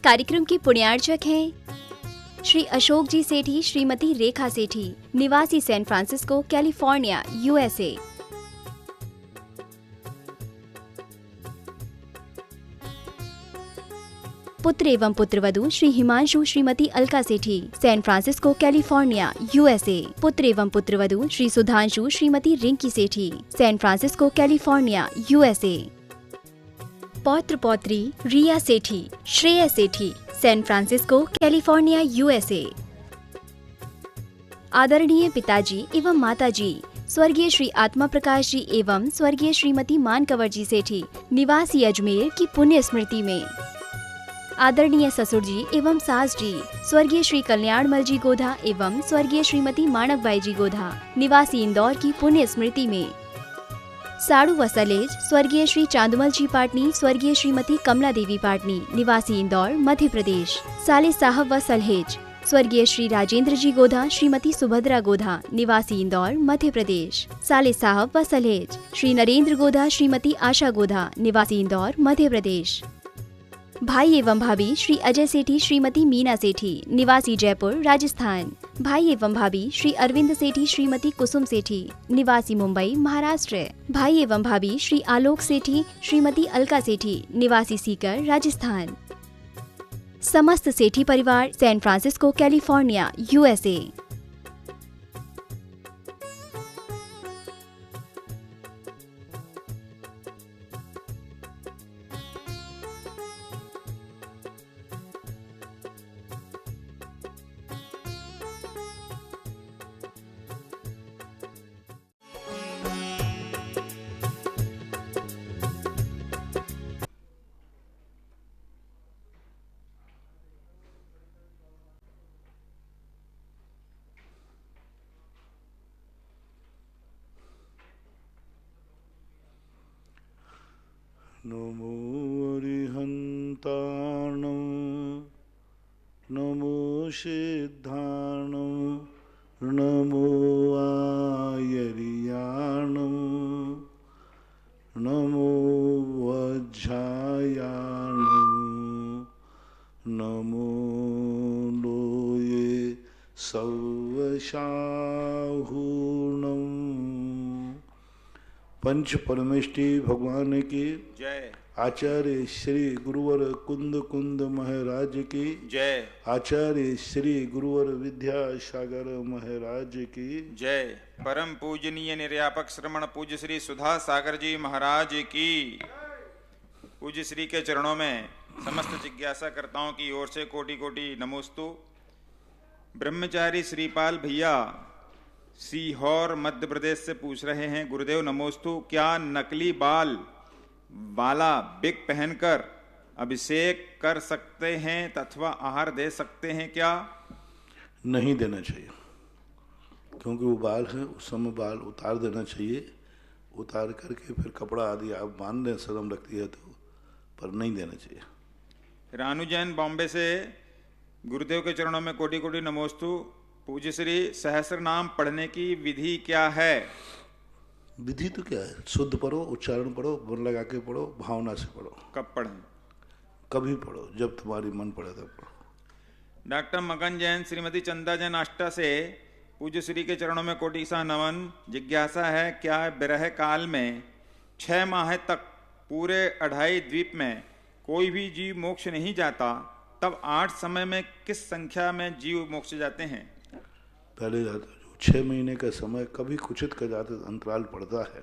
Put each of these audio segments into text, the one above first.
कार्यक्रम की पुण्यार्चक हैं श्री अशोक जी सेठी, श्रीमती रेखा सेठी, निवासी सैन फ्रांसिस्को, कैलिफोर्निया, यूएसए। पुत्र एवं पुत्रवधू श्री हिमांशु, श्रीमती अलका सेठी, सैन फ्रांसिस्को, कैलिफोर्निया, यूएसए। पुत्र एवं पुत्रवधू श्री सुधांशु, श्रीमती रिंकी सेठी, सैन फ्रांसिस्को, कैलिफोर्निया, यूएसए। पौत्र पौत्री रिया सेठी, श्रेय सेठी, सैन फ्रांसिस्को, कैलिफोर्निया, यूएसए। आदरणीय पिताजी एवं माताजी स्वर्गीय श्री आत्मा प्रकाश जी एवं स्वर्गीय श्रीमती मानकवर जी सेठी, निवासी अजमेर की पुण्य स्मृति में। आदरणीय ससुर जी एवं सास जी स्वर्गीय श्री कल्याणमल जी गोधा एवं स्वर्गीय श्रीमती माणकबाई जी गोधा, निवासी इंदौर की पुण्य स्मृति में। साड़ू व सलेज स्वर्गीय श्री चांदमल जी पाटनी, स्वर्गीय श्रीमती कमला देवी पाटनी, निवासी इंदौर, मध्य प्रदेश। साले साहब व सलहेज स्वर्गीय श्री राजेंद्र जी गोधा, श्रीमती सुभद्रा गोधा, निवासी इंदौर, मध्य प्रदेश। साले साहब व सलहेज श्री नरेंद्र गोधा, श्रीमती आशा गोधा, निवासी इंदौर, मध्य प्रदेश। भाई एवं भाभी श्री अजय सेठी, श्रीमती मीना सेठी, निवासी जयपुर, राजस्थान। भाई एवं भाभी श्री अरविंद सेठी, श्रीमती कुसुम सेठी, निवासी मुंबई, महाराष्ट्र। भाई एवं भाभी श्री आलोक सेठी, श्रीमती अलका सेठी, निवासी सीकर, राजस्थान। समस्त सेठी परिवार, सैन फ्रांसिस्को, कैलिफोर्निया, यूएसए। नमो अरिहन्ताणं नमो सिद्धाणं नमो आयर्याणं नमो वज्रायाणं नमो लोये सर्वशाहूणं। पंच परमेष्टि भगवान की जय। आचार्य श्री गुरुवर कुंद कुंद महाराज की जय। आचार्य श्री गुरुवर विद्यासागर महाराज की जय। परम पूजनीय निर्यापक श्रमण पूज्य श्री सुधा सागर जी महाराज की। पूज्य श्री के चरणों में समस्त जिज्ञासा कर्ताओं की ओर से कोटि कोटि नमोस्तु। ब्रह्मचारी श्रीपाल भैया सीहोर मध्य प्रदेश से पूछ रहे हैं, गुरुदेव नमोस्तु, क्या नकली बाल वाला बिग पहनकर अभिषेक कर सकते हैं तथा आहार दे सकते हैं क्या? नहीं देना चाहिए, क्योंकि वो बाल है, उस समय बाल उतार देना चाहिए। उतार करके फिर कपड़ा आदि आप बांध दें, शर्म लगती है तो, पर नहीं देना चाहिए। रानू जैन बॉम्बे से, गुरुदेव के चरणों में कोटि कोटि नमोस्तु। पूज्य श्री सहस्र नाम पढ़ने की विधि क्या है? विधि तो क्या है, शुद्ध पढ़ो, उच्चारण पढ़ो, मन लगा के पढ़ो, भावना से पढ़ो। कब पढ़ें? कभी पढ़ो, जब तुम्हारी मन पड़े तब पढ़ो। डॉक्टर मगन जैन, श्रीमती चंदा जैन आष्टा से, पूज्य श्री के चरणों में कोटि सा नमन। जिज्ञासा है, क्या विरह काल में 6 माह तक पूरे 2.5 द्वीप में कोई भी जीव मोक्ष नहीं जाता, तब 8 समय में किस संख्या में जीव मोक्ष जाते हैं? पहले जाता जो 6 महीने का समय कभी कुचित का जाता अंतराल पड़ता है,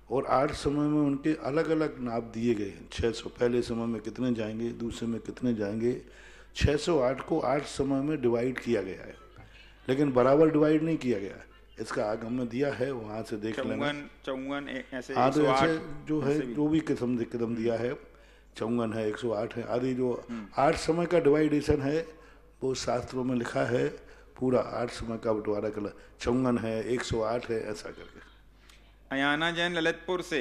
और 8 समय में उनके अलग अलग नाप दिए गए हैं। 600 पहले समय में कितने जाएंगे, दूसरे में कितने जाएंगे। 608 को 8 समय में डिवाइड किया गया है, लेकिन बराबर डिवाइड नहीं किया गया है। इसका आगम में दिया है, वहाँ से देख लेंगे। 54 ऐसे हाँ, तो ऐसे जो है भी। जो भी कदम दिया है, 54 है, 108 है आदि, जो 8 समय का डिवाइडेशन है वो शास्त्रों में लिखा है। पूरा 8 समय का बंटवारा कर 54 है, 108 है, ऐसा करके। अयाना जैन ललितपुर से,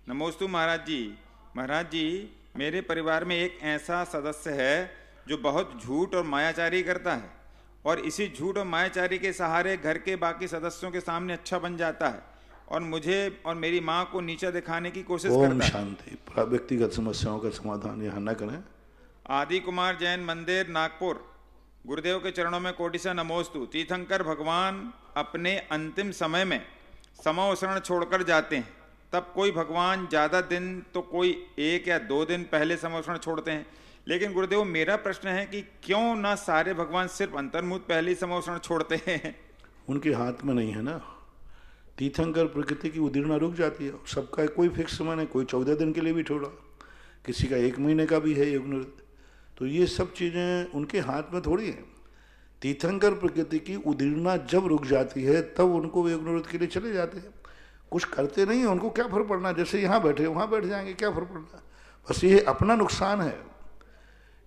नमोस्तु महाराज जी। महाराज जी, मेरे परिवार में एक ऐसा सदस्य है जो बहुत झूठ और मायाचारी करता है, और इसी झूठ और मायाचारी के सहारे घर के बाकी सदस्यों के सामने अच्छा बन जाता है और मुझे और मेरी माँ को नीचा दिखाने की कोशिश करता है। ओम शांति। व्यक्तिगत समस्याओं का समाधान यहाँ न करें, आदि कुमार जैन मंदिर नागपुर, गुरुदेव के चरणों में कोटि से नमोस्तु। तीर्थंकर भगवान अपने अंतिम समय में समोसरण छोड़कर जाते हैं, तब कोई भगवान ज्यादा दिन तो कोई 1 या 2 दिन पहले समोसरण छोड़ते हैं, लेकिन गुरुदेव मेरा प्रश्न है कि क्यों ना सारे भगवान सिर्फ अंतर्मुख पहले ही समोसरण छोड़ते हैं? उनके हाथ में नहीं है ना। तीर्थंकर प्रकृति की उदीर्णा रुक जाती है, सबका कोई फिक्स समय नहीं, कोई 14 दिन के लिए भी छोड़ा, किसी का 1 महीने का भी है योग निवृत्ति। तो ये सब चीज़ें उनके हाथ में थोड़ी है। तीर्थंकर प्रकृति की उदीर्णा जब रुक जाती है तब उनको योग निवृत्ति के लिए चले जाते हैं, कुछ करते नहीं है। उनको क्या फर्क पड़ना, जैसे यहाँ बैठे वहाँ बैठ जाएंगे, क्या फर्क पड़ना। बस ये अपना नुकसान है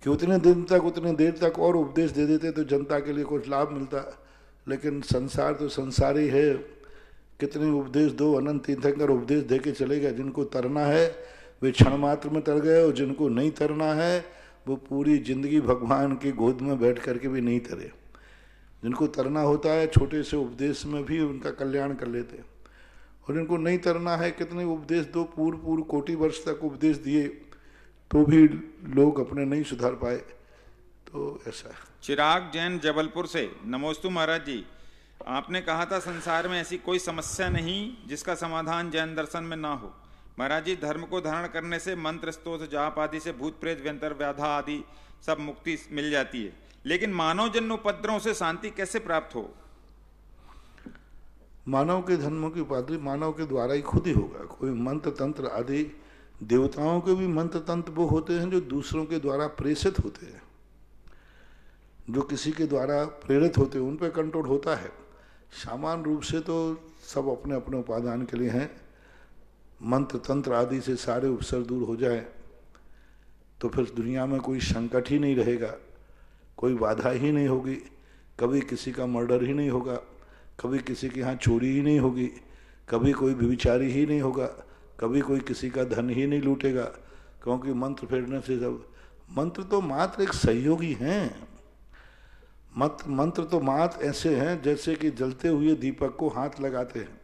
कि उतने दिन तक उतने देर तक और उपदेश दे देते तो जनता के लिए कुछ लाभ मिलता, लेकिन संसार तो संसार ही है। कितने उपदेश दो, अनंत तीर्थंकर उपदेश दे के चले गए। जिनको तरना है वे क्षण मात्र में तर गए, और जिनको नहीं तरना है वो पूरी जिंदगी भगवान की गोद में बैठ करके भी नहीं तरे। जिनको तरना होता है छोटे से उपदेश में भी उनका कल्याण कर लेते हैं, और जिनको नहीं तरना है कितने उपदेश दो, पूर्व कोटि वर्ष तक उपदेश दिए तो भी लोग अपने नहीं सुधार पाए। तो ऐसा है। चिराग जैन जबलपुर से नमोस्तु महाराज जी, आपने कहा था संसार में ऐसी कोई समस्या नहीं जिसका समाधान जैन दर्शन में ना हो। महाराज जी, धर्म को धारण करने से मंत्र स्तोत्र जाप आदि से भूत प्रेत व्यंतर व्याधा आदि सब मुक्ति मिल जाती है, लेकिन मानव जन्म उपद्रवों से शांति कैसे प्राप्त हो? मानव के धर्मों की उपाधि मानव के द्वारा ही खुद ही होगा। कोई मंत्र तंत्र आदि, देवताओं के भी मंत्र तंत्र वो होते हैं जो दूसरों के द्वारा प्रेषित होते हैं, जो किसी के द्वारा प्रेरित होते हैं, उन पर कंट्रोल होता है। सामान्य रूप से तो सब अपने अपने उपादान के लिए हैं। मंत्र तंत्र आदि से सारे उपसर दूर हो जाए तो फिर दुनिया में कोई संकट ही नहीं रहेगा, कोई बाधा ही नहीं होगी, कभी किसी का मर्डर ही नहीं होगा, कभी किसी के यहाँ चोरी ही नहीं होगी, कभी कोई व्यभिचारी ही नहीं होगा, कभी कोई किसी का धन ही नहीं लूटेगा, क्योंकि मंत्र फेरने से सब। मंत्र तो मात्र एक सहयोगी हैं। मंत्र तो मात्र ऐसे हैं जैसे कि जलते हुए दीपक को हाथ लगाते हैं।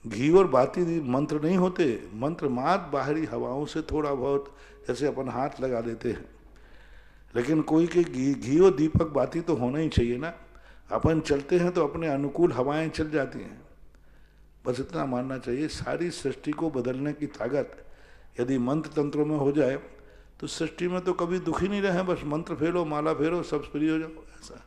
घी और बाती मंत्र नहीं होते, मंत्र मात्र बाहरी हवाओं से थोड़ा बहुत जैसे अपन हाथ लगा देते हैं, लेकिन कोई के घी और दीपक बाती तो होना ही चाहिए ना। अपन चलते हैं तो अपने अनुकूल हवाएं चल जाती हैं। बस इतना मानना चाहिए, सारी सृष्टि को बदलने की ताकत यदि मंत्र तंत्रों में हो जाए तो सृष्टि में तो कभी दुखी नहीं रहे। बस मंत्र फेरो, माला फेरो, सब फ्री हो जाओ, ऐसा।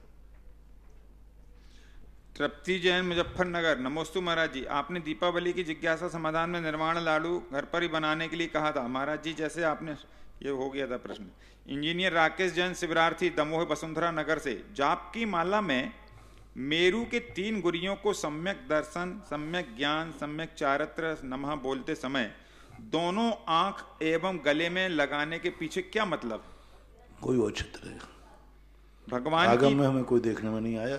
तृप्ति जैन मुजफ्फरनगर, नमोस्तु महाराज जी, आपने दीपावली की जिज्ञासा समाधान में निर्माण लाडू घर पर ही बनाने के लिए कहा था। महाराज जी, जैसे आपने, ये हो गया था प्रश्न। इंजीनियर राकेश जैन शिवरार्थी, दमोह वसुंधरा नगर से, जाप की माला में मेरू के 3 गुरियों को सम्यक दर्शन, सम्यक ज्ञान, सम्यक चारित्र नमः बोलते समय दोनों आंख एवं गले में लगाने के पीछे क्या मतलब? कोई औचित्य नहीं, भगवान आगम में हमें कोई देखने में नहीं आया।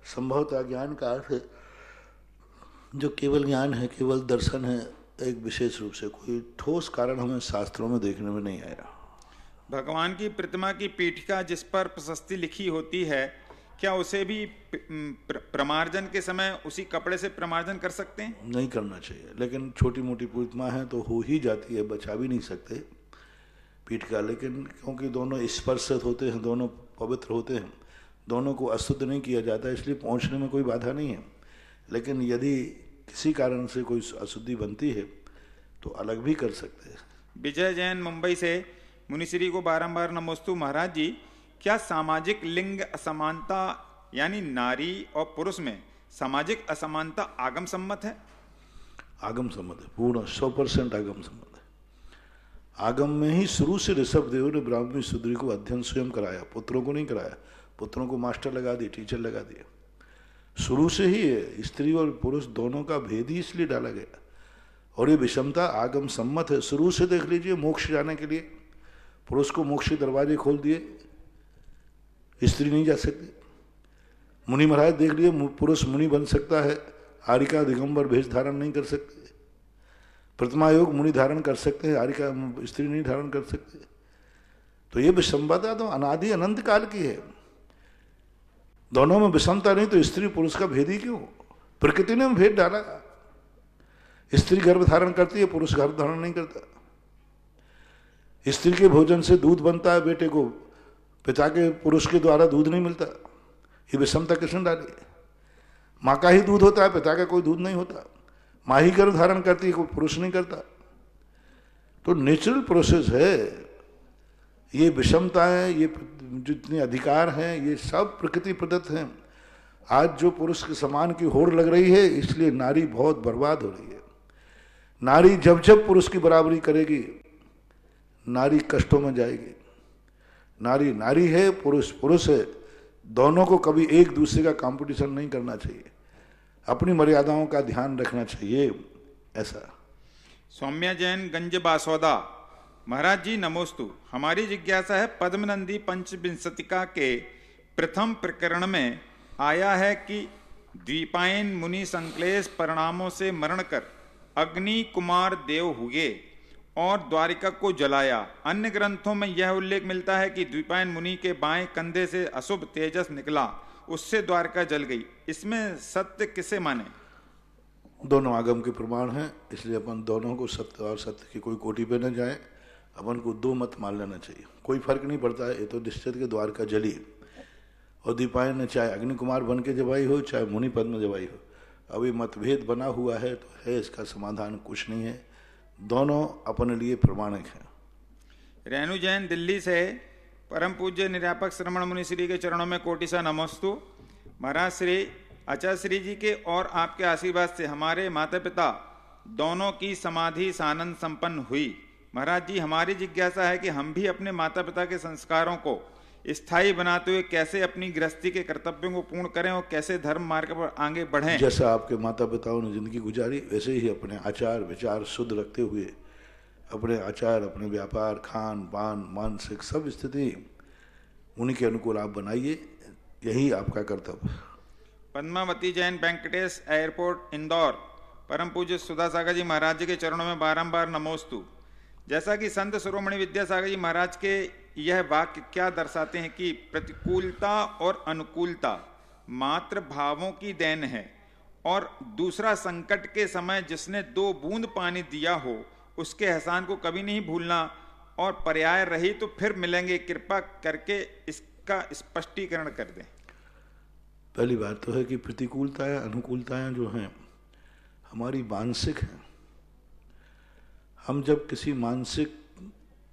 संभवतः ज्ञान का अर्थ है जो केवल ज्ञान है, केवल दर्शन है, एक विशेष रूप से कोई ठोस कारण हमें शास्त्रों में देखने में नहीं आया। भगवान की प्रतिमा की पीठिका जिस पर प्रशस्ति लिखी होती है, क्या उसे भी प्रमार्जन के समय उसी कपड़े से प्रमार्जन कर सकते हैं? नहीं करना चाहिए, लेकिन छोटी मोटी प्रतिमा है तो हो ही जाती है, बचा भी नहीं सकते पीठिका। लेकिन क्योंकि दोनों स्पर्शित होते हैं, दोनों पवित्र होते हैं, दोनों को अशुद्ध नहीं किया जाता, इसलिए पहुंचने में कोई बाधा नहीं है। लेकिन यदि किसी कारण से कोई अशुद्धि बनती है तो अलग भी कर सकते हैं। विजय जैन मुंबई से, मुनिश्री को बारंबार नमोस्तु महाराज जी, क्या सामाजिक लिंग असमानता यानी नारी और पुरुष में सामाजिक असमानता आगम सम्मत है? आगम सम्मत है, पूर्ण 100% आगम सम्मत है। आगम में ही शुरू से ऋषभ देव ने ब्राह्मी शूद्री को अध्ययन स्वयं कराया, पुत्रों को नहीं कराया। पुत्रों को मास्टर लगा दिए, टीचर लगा दिए, शुरू से ही है। स्त्री और पुरुष दोनों का भेद ही इसलिए डाला गया, और ये विषमता आगम सम्मत है। शुरू से देख लीजिए, मोक्ष जाने के लिए पुरुष को मोक्ष के दरवाजे खोल दिए, स्त्री नहीं जा सकती। मुनि महाराज देख लिए, पुरुष मुनि बन सकता है, आरिका दिगंबर भेष धारण नहीं कर सकते। प्रतिमा योग मुनि धारण कर सकते हैं, आरिका स्त्री नहीं धारण कर सकते। तो ये विषमता तो अनादि अनंत काल की है। दोनों में विषमता नहीं तो स्त्री पुरुष का भेद ही क्यों? प्रकृति ने भेद डाला। स्त्री गर्भ धारण करती है, पुरुष गर्भ धारण नहीं करता। स्त्री के भोजन से दूध बनता है, बेटे को पिता के पुरुष के द्वारा दूध नहीं मिलता। ये विषमता किसने डाली? माँ का ही दूध होता है, पिता का कोई दूध नहीं होता। माँ ही गर्भ धारण करती है, कोई पुरुष नहीं करता। तो नेचुरल प्रोसेस है। ये विषमताएं, ये जितने अधिकार हैं, ये सब प्रकृति प्रदत्त हैं। आज जो पुरुष के समान की होड़ लग रही है, इसलिए नारी बहुत बर्बाद हो रही है। नारी जब जब पुरुष की बराबरी करेगी, नारी कष्टों में जाएगी। नारी नारी है, पुरुष पुरुष है। दोनों को कभी एक दूसरे का कंपटीशन नहीं करना चाहिए, अपनी मर्यादाओं का ध्यान रखना चाहिए। ऐसा सौम्या जैन गंज बासौदा, महाराज जी नमोस्तु। हमारी जिज्ञासा है, पद्मनंदी पंचविंशतिका के प्रथम प्रकरण में आया है कि द्वीपायन मुनि संक्लेश परिणामों से मरण कर अग्नि कुमार देव हुए और द्वारिका को जलाया। अन्य ग्रंथों में यह उल्लेख मिलता है कि द्वीपायन मुनि के बाएं कंधे से अशुभ तेजस निकला, उससे द्वारका जल गई। इसमें सत्य किसे माने? दोनों आगम के प्रमाण हैं, इसलिए अपन दोनों को सत्य और सत्य की कोई कोटि पे न जाए। अपन को दो मत मान लेना चाहिए, कोई फर्क नहीं पड़ता है। ये तो निश्चित के द्वारका जली, और दीपायन ने चाहे अग्नि कुमार बन के जवाई हो, चाहे मुनि पद में जवाई हो। अभी मतभेद बना हुआ है तो है, इसका समाधान कुछ नहीं है। दोनों अपने लिए प्रमाणिक हैं। रेणु जैन दिल्ली से, परम पूज्य निरापक श्रमण मुनि श्री के चरणों में कोटि सा नमस्तु। महाराज श्री आचार्य श्री जी के और आपके आशीर्वाद से हमारे माता पिता दोनों की समाधि सानंद संपन्न हुई। महाराज जी, हमारी जिज्ञासा है कि हम भी अपने माता पिता के संस्कारों को स्थायी बनाते हुए कैसे अपनी गृहस्थी के कर्तव्यों को पूर्ण करें और कैसे धर्म मार्ग पर आगे बढ़ें। जैसा आपके माता पिताओं ने जिंदगी गुजारी, वैसे ही अपने आचार विचार शुद्ध रखते हुए अपने आचार, अपने व्यापार, खान पान, मानसिक सब स्थिति उन्हीं के अनुकूल आप बनाइए। यही आपका कर्तव्य। पद्मावती जैन वेंकटेश एयरपोर्ट इंदौर, परम पूज्य सुधा सागर जी महाराज जी के चरणों में बारंबार नमोस्तु। जैसा कि संत शिरोमणि विद्यासागर जी महाराज के यह वाक्य क्या दर्शाते हैं कि प्रतिकूलता और अनुकूलता मात्र भावों की देन है, और दूसरा संकट के समय जिसने 2 बूंद पानी दिया हो उसके एहसान को कभी नहीं भूलना, और पर्याय रही तो फिर मिलेंगे, कृपा करके इसका स्पष्टीकरण कर दें। पहली बात तो है कि प्रतिकूलताएं अनुकूलताएं जो हैं हमारी मानसिक हैं। हम जब किसी मानसिक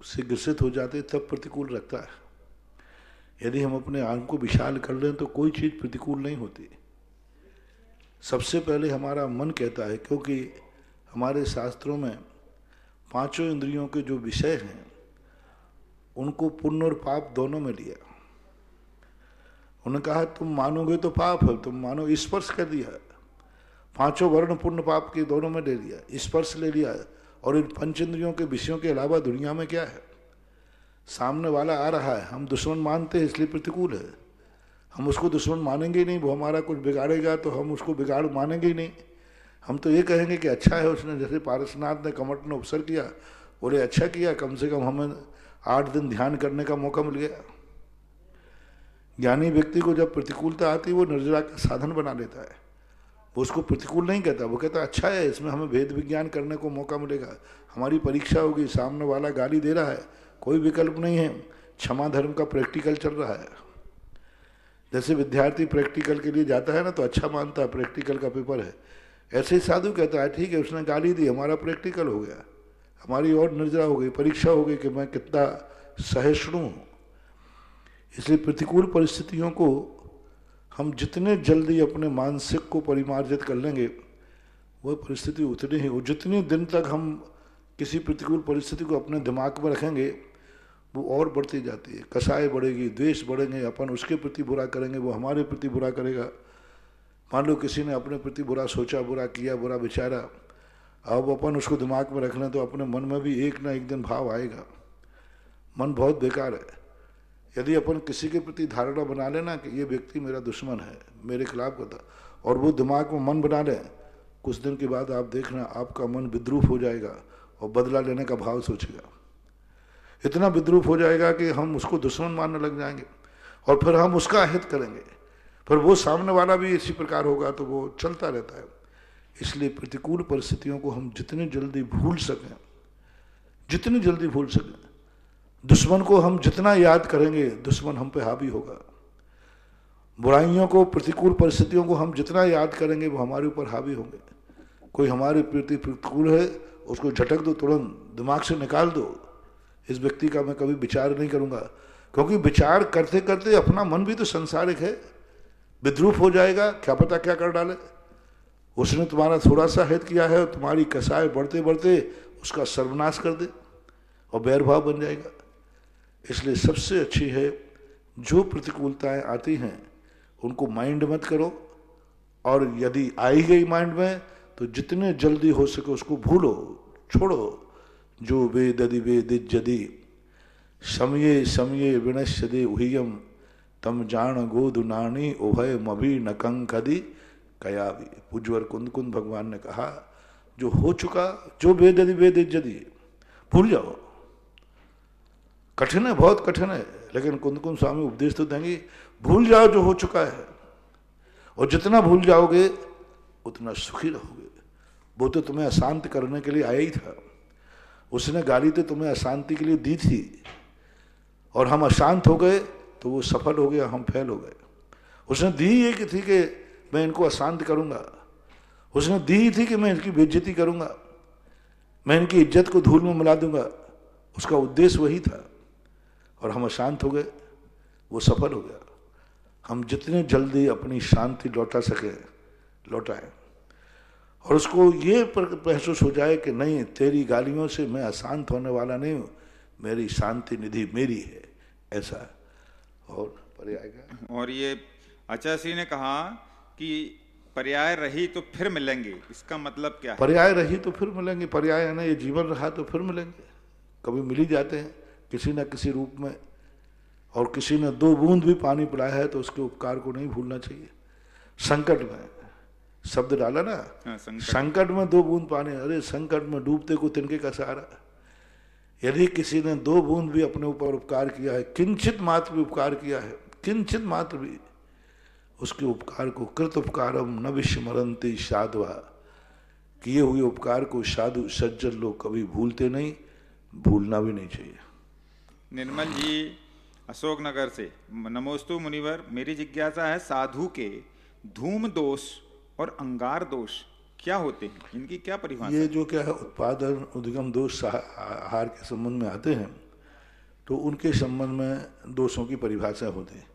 से ग्रसित हो जाते तब प्रतिकूल रखता है। यदि हम अपने आंख को विशाल कर लें तो कोई चीज़ प्रतिकूल नहीं होती। सबसे पहले हमारा मन कहता है, क्योंकि हमारे शास्त्रों में 5 इंद्रियों के जो विषय हैं उनको पुण्य और पाप दोनों में लिया। उन्होंने कहा तुम मानोगे तो पाप है, तुम मानो, स्पर्श कर दिया। 5 वर्ण पुण्य पाप के दोनों में ले लिया, स्पर्श ले लिया। और इन 5 इंद्रियों के विषयों के अलावा दुनिया में क्या है? सामने वाला आ रहा है, हम दुश्मन मानते हैं इसलिए प्रतिकूल है। हम उसको दुश्मन मानेंगे ही नहीं, वो हमारा कुछ बिगाड़ेगा तो हम उसको बिगाड़ मानेंगे ही नहीं। हम तो ये कहेंगे कि अच्छा है उसने, जैसे पारसनाथ ने कमठ ने उपसर किया, बोले अच्छा किया, कम से कम हमें 8 दिन ध्यान करने का मौका मिल गया। ज्ञानी व्यक्ति को जब प्रतिकूलता आती है वो निर्जरा का साधन बना लेता है। वो उसको प्रतिकूल नहीं कहता, वो कहता अच्छा है, इसमें हमें भेद विज्ञान करने को मौका मिलेगा, हमारी परीक्षा होगी, सामने वाला गाली दे रहा है, कोई विकल्प नहीं है, क्षमा धर्म का प्रैक्टिकल चल रहा है। जैसे विद्यार्थी प्रैक्टिकल के लिए जाता है ना तो अच्छा मानता है, प्रैक्टिकल का पेपर है। ऐसे ही साधु कहता है ठीक है उसने गाली दी, हमारा प्रैक्टिकल हो गया, हमारी और निर्जरा हो गई, परीक्षा हो गई कि मैं कितना सहिष्णु हूँ। इसलिए प्रतिकूल परिस्थितियों को हम जितने जल्दी अपने मानसिक को परिमार्जित कर लेंगे वह परिस्थिति उतनी ही, और जितने दिन तक हम किसी प्रतिकूल परिस्थिति को अपने दिमाग में रखेंगे वो और बढ़ती जाती है। कसाई बढ़ेगी, द्वेष बढ़ेंगे, अपन उसके प्रति बुरा करेंगे, वो हमारे प्रति बुरा करेगा। मान लो किसी ने अपने प्रति बुरा सोचा, बुरा किया, बुरा विचारा, अब अपन उसको दिमाग में रख लें तो अपने मन में भी एक ना एक दिन भाव आएगा। मन बहुत बेकार है। यदि अपन किसी के प्रति धारणा बना लेना कि ये व्यक्ति मेरा दुश्मन है, मेरे खिलाफ करता, और वो दिमाग में मन बना ले, कुछ दिन के बाद आप देखना आपका मन विद्रूप हो जाएगा और बदला लेने का भाव सोचेगा। इतना विद्रूप हो जाएगा कि हम उसको दुश्मन मानने लग जाएंगे और फिर हम उसका हित करेंगे, फिर वो सामने वाला भी इसी प्रकार होगा, तो वो चलता रहता है। इसलिए प्रतिकूल परिस्थितियों को हम जितनी जल्दी भूल सकें, जितनी जल्दी भूल सकें, दुश्मन को हम जितना याद करेंगे दुश्मन हम पे हावी होगा। बुराइयों को, प्रतिकूल परिस्थितियों को हम जितना याद करेंगे वो हमारे ऊपर हावी होंगे। कोई हमारे प्रति प्रतिकूल है उसको झटक दो, तुरंत दिमाग से निकाल दो, इस व्यक्ति का मैं कभी विचार नहीं करूंगा। क्योंकि विचार करते करते अपना मन भी तो संसारिक है, विद्रूप हो जाएगा, क्या पता क्या कर डाले। उसने तुम्हारा थोड़ा सा हित किया है और तुम्हारी कसाय बढ़ते बढ़ते उसका सर्वनाश कर दे और बैरभाव बन जाएगा। इसलिए सबसे अच्छी है जो प्रतिकूलताएं आती हैं उनको माइंड मत करो, और यदि आई गई माइंड में तो जितने जल्दी हो सके उसको भूलो, छोड़ो। जो वेददि वेदिज्यदि समये समये विनश्यदे उहियम तम जान गोदु नानी उभय मभि नकंकदि कयावि। पूज्यवर कुंद कुंद भगवान ने कहा जो हो चुका, जो वेददि वेदिज्यदि, भूल जाओ। कठिन है, बहुत कठिन है, लेकिन कुंद कुंद स्वामी उपदेश तो देंगे, भूल जाओ जो हो चुका है। और जितना भूल जाओगे उतना सुखी रहोगे। वो तो तुम्हें अशांत करने के लिए आया ही था, उसने गाली तो तुम्हें अशांति के लिए दी थी, और हम अशांत हो गए तो वो सफल हो गया, हम फेल हो गए। उसने दी ये कि थी कि मैं इनको अशांत करूंगा, उसने दी ही थी कि मैं इनकी बेइज्जती करूंगा, मैं इनकी इज्जत को धूल में मिला दूंगा, उसका उद्देश्य वही था, और हम अशांत हो गए, वो सफल हो गया। हम जितने जल्दी अपनी शांति लौटा सके लौटाएं, और उसको ये महसूस हो जाए कि नहीं, तेरी गालियों से मैं अशांत होने वाला नहीं हूँ, मेरी शांति निधि मेरी है, ऐसा। और पर्याय का, और ये आचार्य श्री ने कहा कि पर्याय रही तो फिर मिलेंगे, इसका मतलब क्या है? पर्याय रही तो फिर मिलेंगे, पर्याय है ना, ये जीवन रहा तो फिर मिलेंगे, कभी मिल ही जाते हैं किसी न किसी रूप में। और किसी ने 2 बूंद भी पानी पिलाया है तो उसके उपकार को नहीं भूलना चाहिए। संकट में शब्द डाला ना, संकट में 2 बूंद पानी, अरे संकट में डूबते को तिनके का सहारा। यदि किसी ने 2 बूंद भी अपने ऊपर उपकार किया है, किंचित मात्र भी उपकार किया है, किंचित मात्र भी, उसके उपकार को कृत उपकारम न विस्मरन्ति साधवा, किए हुए उपकार को साधु सज्जन लोग कभी भूलते नहीं, भूलना भी नहीं चाहिए। निर्मल जी अशोकनगर से, नमोस्तु मुनिवर, मेरी जिज्ञासा है साधु के धूम दोष और अंगार दोष क्या होते हैं, इनकी क्या परिभाषा? ये जो क्या है, उत्पादन उद्गम दोष आहार के संबंध में आते हैं, तो उनके संबंध में दोषों की परिभाषा होती है।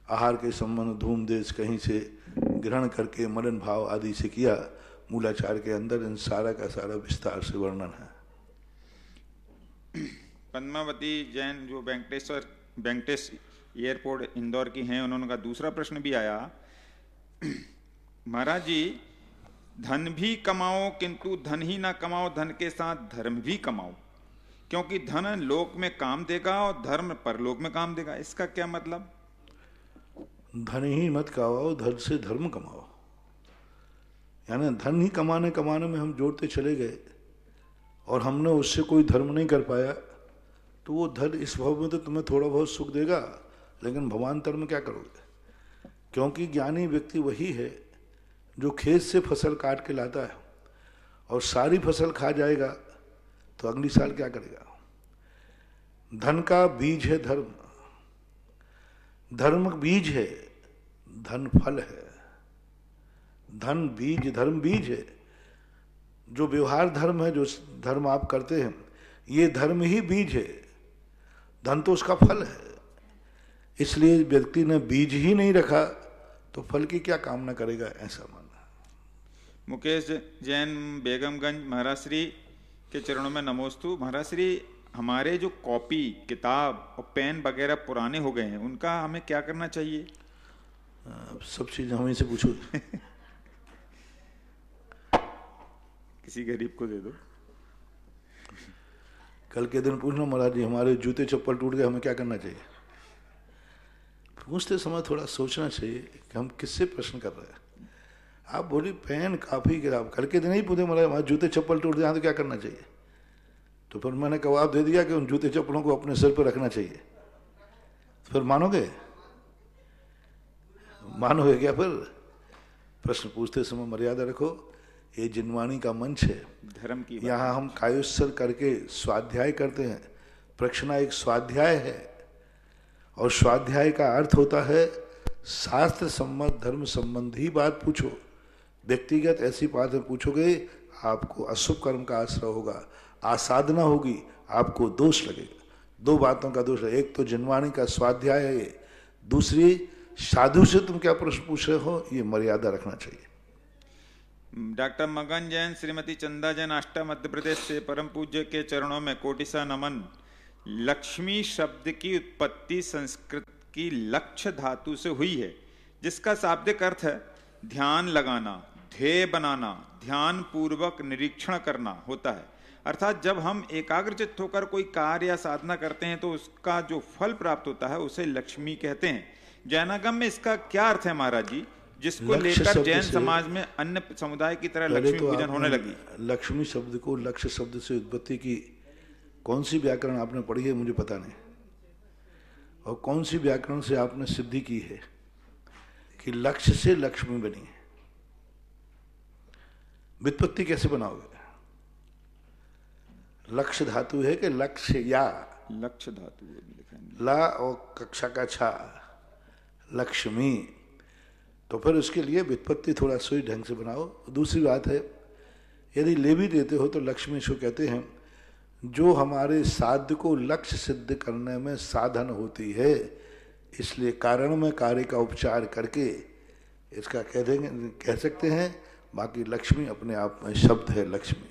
आहार के संबंध धूम देश कहीं से ग्रहण करके मलन भाव आदि से किया, मूलाचार के अंदर इन सारा का सारा विस्तार से वर्णन है। पद्मावती जैन जो वेंकटेश एयरपोर्ट इंदौर की हैं, उन्होंने का दूसरा प्रश्न भी आया, महाराज जी धन भी कमाओ किंतु धन ही ना कमाओ, धन के साथ धर्म भी कमाओ, क्योंकि धन लोक में काम देगा और धर्म परलोक में काम देगा, इसका क्या मतलब? धन ही मत कमाओ, धन से धर्म कमाओ। यानी धन ही कमाने कमाने में हम जोड़ते चले गए और हमने उससे कोई धर्म नहीं कर पाया, तो वो धन इस भाव में तो तुम्हें थोड़ा बहुत सुख देगा, लेकिन भवांतर में क्या करोगे? क्योंकि ज्ञानी व्यक्ति वही है जो खेत से फसल काट के लाता है और सारी फसल खा जाएगा तो अगली साल क्या करेगा? धन का बीज है धर्म, धर्म बीज है, धन फल है। धन बीज, धर्म बीज है। जो व्यवहार धर्म है, जो धर्म आप करते हैं, ये धर्म ही बीज है, धन तो उसका फल है। इसलिए व्यक्ति ने बीज ही नहीं रखा तो फल की क्या कामना करेगा, ऐसा मानना। मुकेश जैन बेगमगंज, महाराज श्री के चरणों में नमोस्तु। महाराज श्री, हमारे जो कॉपी किताब और पेन वगैरह पुराने हो गए हैं, उनका हमें क्या करना चाहिए? सब चीज हमें से पूछो। किसी गरीब को दे दो। कल के दिन पूछना, महाराज जी हमारे जूते चप्पल टूट गए, हमें क्या करना चाहिए? पूछते समय थोड़ा सोचना चाहिए कि हम किससे प्रश्न कर रहे हैं। आप बोली पेन काफी किताब, कल के दिन ही पूछे महाराज हमारे जूते चप्पल टूट जाए तो क्या करना चाहिए? तो फिर मैंने जवाब दे दिया कि उन जूते चप्पलों को अपने सिर पर रखना चाहिए। तो फिर मानोगे? मानोगे क्या? फिर प्रश्न पूछते समय मर्यादा रखो। ये जिनवाणी का मंच है, धर्म की यहाँ हम कायोत्सर्ग करके स्वाध्याय करते हैं, प्रश्ना एक स्वाध्याय है, और स्वाध्याय का अर्थ होता है शास्त्र सम्मत धर्म संबंधी बात पूछो। व्यक्तिगत ऐसी बातें पूछोगे आपको अशुभ कर्म का आश्रय होगा, आसाधना होगी, आपको दोष लगेगा। दो बातों का दोष है, एक तो जनवाणी का स्वाध्याय है, दूसरी साधु से तुम क्या प्रश्न पूछ रहे हो, ये मर्यादा रखना चाहिए। डॉक्टर मगन जैन, श्रीमती चंदा जैन, आष्टा मध्य प्रदेश से। परम पूज्य के चरणों में कोटिसा नमन। लक्ष्मी शब्द की उत्पत्ति संस्कृत की लक्ष्य धातु से हुई है, जिसका शाब्दिक अर्थ है ध्यान लगाना, ध्येय बनाना, ध्यान पूर्वक निरीक्षण करना होता है। अर्थात जब हम एकाग्रचित्त होकर कोई कार्य या साधना करते हैं तो उसका जो फल प्राप्त होता है उसे लक्ष्मी कहते हैं। जैनागम में इसका क्या अर्थ है महाराज जी, जिसको लेकर जैन समाज में अन्य समुदाय की तरह लक्ष्मी पूजन होने लगी? लक्ष्मी शब्द को लक्ष्य शब्द से उत्पत्ति की कौन सी व्याकरण आपने पढ़ी है मुझे पता नहीं, और कौन सी व्याकरण से आपने सिद्धि की है कि लक्ष्य से लक्ष्मी बनी है? व्युत्पत्ति कैसे बनाओगे? लक्ष्य धातु है कि लक्ष्य या लक्ष्य धातु लिखा है। ला और कक्षा का छा लक्ष्मी, तो फिर उसके लिए व्युत्पत्ति थोड़ा सही ढंग से बनाओ। दूसरी बात है, यदि ले भी देते हो तो लक्ष्मी इसको कहते हैं जो हमारे साध्य को लक्ष्य सिद्ध करने में साधन होती है, इसलिए कारण में कार्य का उपचार करके इसका कह सकते हैं। बाकी लक्ष्मी अपने आप में शब्द है लक्ष्मी।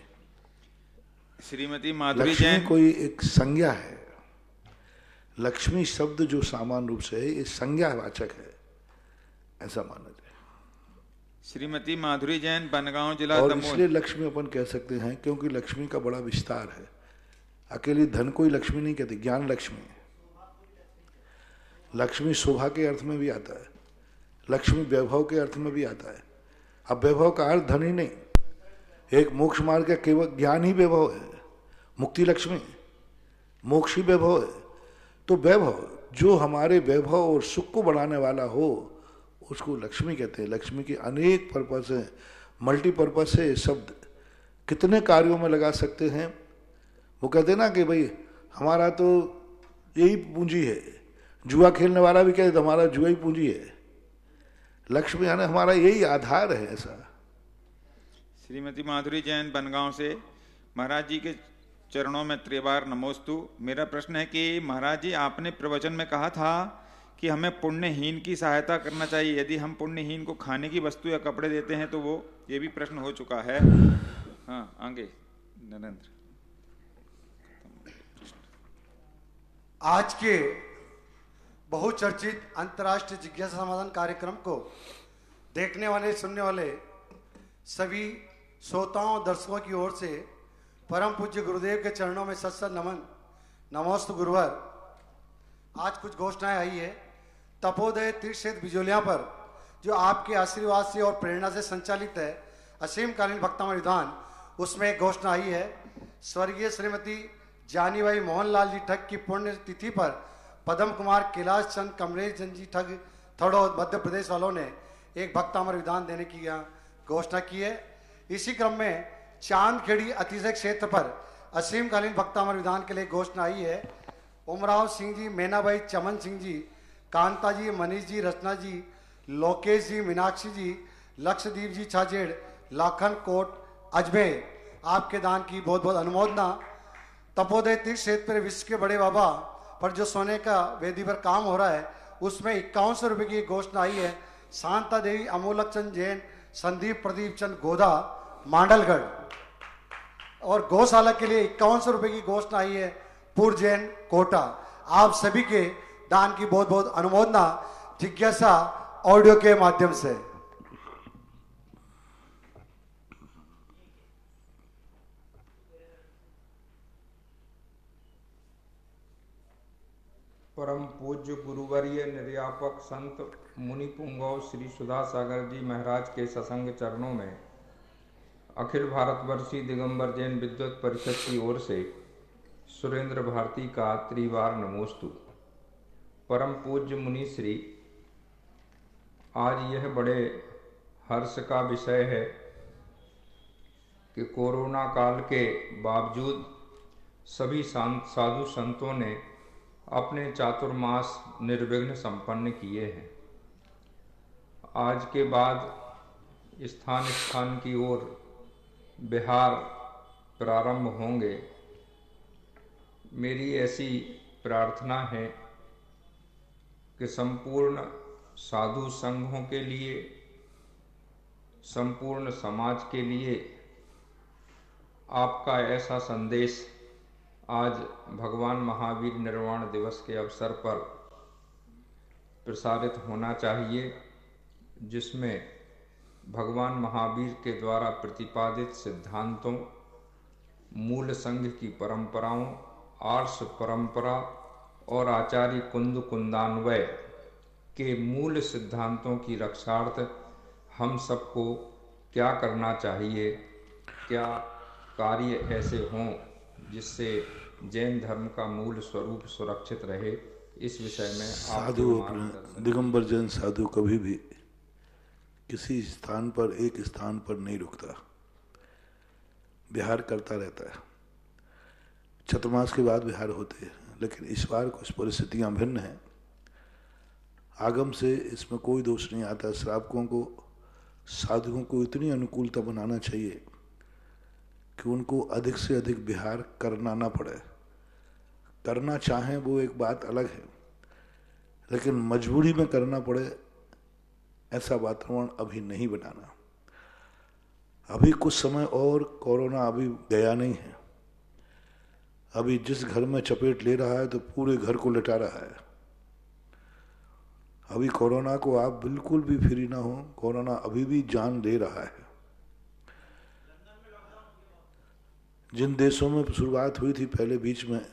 श्रीमती माधुरी जैन, लक्ष्मी कोई एक संज्ञा है। लक्ष्मी शब्द जो सामान्य रूप से है ये संज्ञावाचक है, ऐसा माना जाए। श्रीमती माधुरी जैन, बनगांव जिला और दमोह। इसलिए लक्ष्मी अपन कह सकते हैं क्योंकि लक्ष्मी का बड़ा विस्तार है। अकेली धन कोई लक्ष्मी नहीं कहते, ज्ञान लक्ष्मी। लक्ष्मी शोभा के अर्थ में भी आता है, लक्ष्मी वैभव के अर्थ में भी आता है। अब वैभव का अर्थ धन ही नहीं, एक मोक्ष मार्ग का केवल ज्ञान ही वैभव है। मुक्ति लक्ष्मी, मोक्ष ही वैभव है। तो वैभव जो हमारे वैभव और सुख को बढ़ाने वाला हो उसको लक्ष्मी कहते हैं। लक्ष्मी की अनेक पर्पस है, मल्टीपर्पस है। शब्द कितने कार्यों में लगा सकते हैं। वो कहते हैं ना कि भाई हमारा तो यही पूंजी है। जुआ खेलने वाला भी कहते हमारा जुआ ही पूंजी है। लक्ष्मी यानी हमारा यही आधार है। ऐसा श्रीमती माधुरी जैन, बनगांव से। महाराज जी के चरणों में त्रिबार नमोस्तु। मेरा प्रश्न है कि महाराज जी आपने प्रवचन में कहा था कि हमें पुण्यहीन की सहायता करना चाहिए। यदि हम पुण्यहीन को खाने की वस्तु या कपड़े देते हैं तो वो ये भी प्रश्न हो चुका है। हाँ, आगे नरेंद्र। आज के बहुचर्चित अंतर्राष्ट्रीय जिज्ञासा समाधान कार्यक्रम को देखने वाले सुनने वाले सभी श्रोताओं दर्शकों की ओर से परम पूज्य गुरुदेव के चरणों में सत नमन, नमोस्तु गुरुवर। आज कुछ घोषणाएं आई है। तपोदय तीर्थ क्षेत्र बिजोलिया पर जो आपके आशीर्वाद से और प्रेरणा से संचालित है असीम कालीन भक्तामृत विधान, उसमें एक घोषणा आई है। स्वर्गीय श्रीमती जानीबाई मोहनलाल जी ठग की पुण्य तिथि पर पद्म कुमार कैलाश चंद कमलेश चंद जी ठग थड़ौद मध्य प्रदेश वालों ने एक भक्तामृत विधान देने की घोषणा की है। इसी क्रम में चांदखेड़ी अतिशय क्षेत्र पर असीमकालीन भक्तामृत विधान के लिए घोषणा आई है। उमराव सिंह जी, मैनाबाई चमन सिंह जी, कांता जी, मनीष जी, रचना जी, लोकेश जी, मीनाक्षी जी, लक्षदीप जी छाजेड़, लाखन कोट अजमेर, आपके दान की बहुत बहुत अनुमोदना। तपोदय तीर्थ क्षेत्र पर विश्व के बड़े बाबा पर जो सोने का वेदी पर काम हो रहा है उसमें 5100 रुपये की घोषणा आई है। शांता देवी, अमोलक चंद जैन, संदीप प्रदीप चंद गोधा, मांडलगढ़। और गौशाला के लिए 5100 रुपये की घोषणा आई है पूर्व जैन, कोटा। आप सभी के दान की बहुत बहुत अनुमोदना जिज्ञासा ऑडियो के माध्यम से। परम पूज्य गुरुवर्य निर्यापक संत मुनि पुंगव श्री सुधा सागर जी महाराज के सत्संग चरणों में अखिल भारतवर्षीय दिगंबर जैन विद्वत परिषद की ओर से सुरेंद्र भारती का त्रिवार नमोस्तु। परम पूज्य मुनि श्री, आज यह बड़े हर्ष का विषय है कि कोरोना काल के बावजूद सभी साधु संतों ने अपने चातुर्मास निर्विघ्न संपन्न किए हैं। आज के बाद स्थान स्थान की ओर विहार प्रारंभ होंगे। मेरी ऐसी प्रार्थना है कि संपूर्ण साधु संघों के लिए, संपूर्ण समाज के लिए आपका ऐसा संदेश आज भगवान महावीर निर्वाण दिवस के अवसर पर प्रसारित होना चाहिए, जिसमें भगवान महावीर के द्वारा प्रतिपादित सिद्धांतों, मूल संघ की परंपराओं, आर्ष परंपरा और आचार्य कुंद कुंदान्वय के मूल सिद्धांतों की रक्षार्थ हम सबको क्या करना चाहिए, क्या कार्य ऐसे हों जिससे जैन धर्म का मूल स्वरूप सुरक्षित रहे, इस विषय में साधु अपने दिगंबर जैन साधु कभी भी किसी स्थान पर एक स्थान पर नहीं रुकता, विहार करता रहता है। चतुर्मास के बाद विहार होते हैं, लेकिन इस बार कुछ परिस्थितियां भिन्न हैं। आगम से इसमें कोई दोष नहीं आता। श्रावकों को, साधुओं को इतनी अनुकूलता बनाना चाहिए कि उनको अधिक से अधिक विहार करना ना पड़े। करना चाहें वो एक बात अलग है, लेकिन मजबूरी में करना पड़े ऐसा वातावरण अभी नहीं बनाना। अभी कुछ समय और कोरोना अभी गया नहीं है। अभी जिस घर में चपेट ले रहा है तो पूरे घर को लिटा रहा है। अभी कोरोना को आप बिल्कुल भी फ्री ना हो, कोरोना अभी भी जान ले रहा है। जिन देशों में शुरुआत हुई थी पहले बीच में,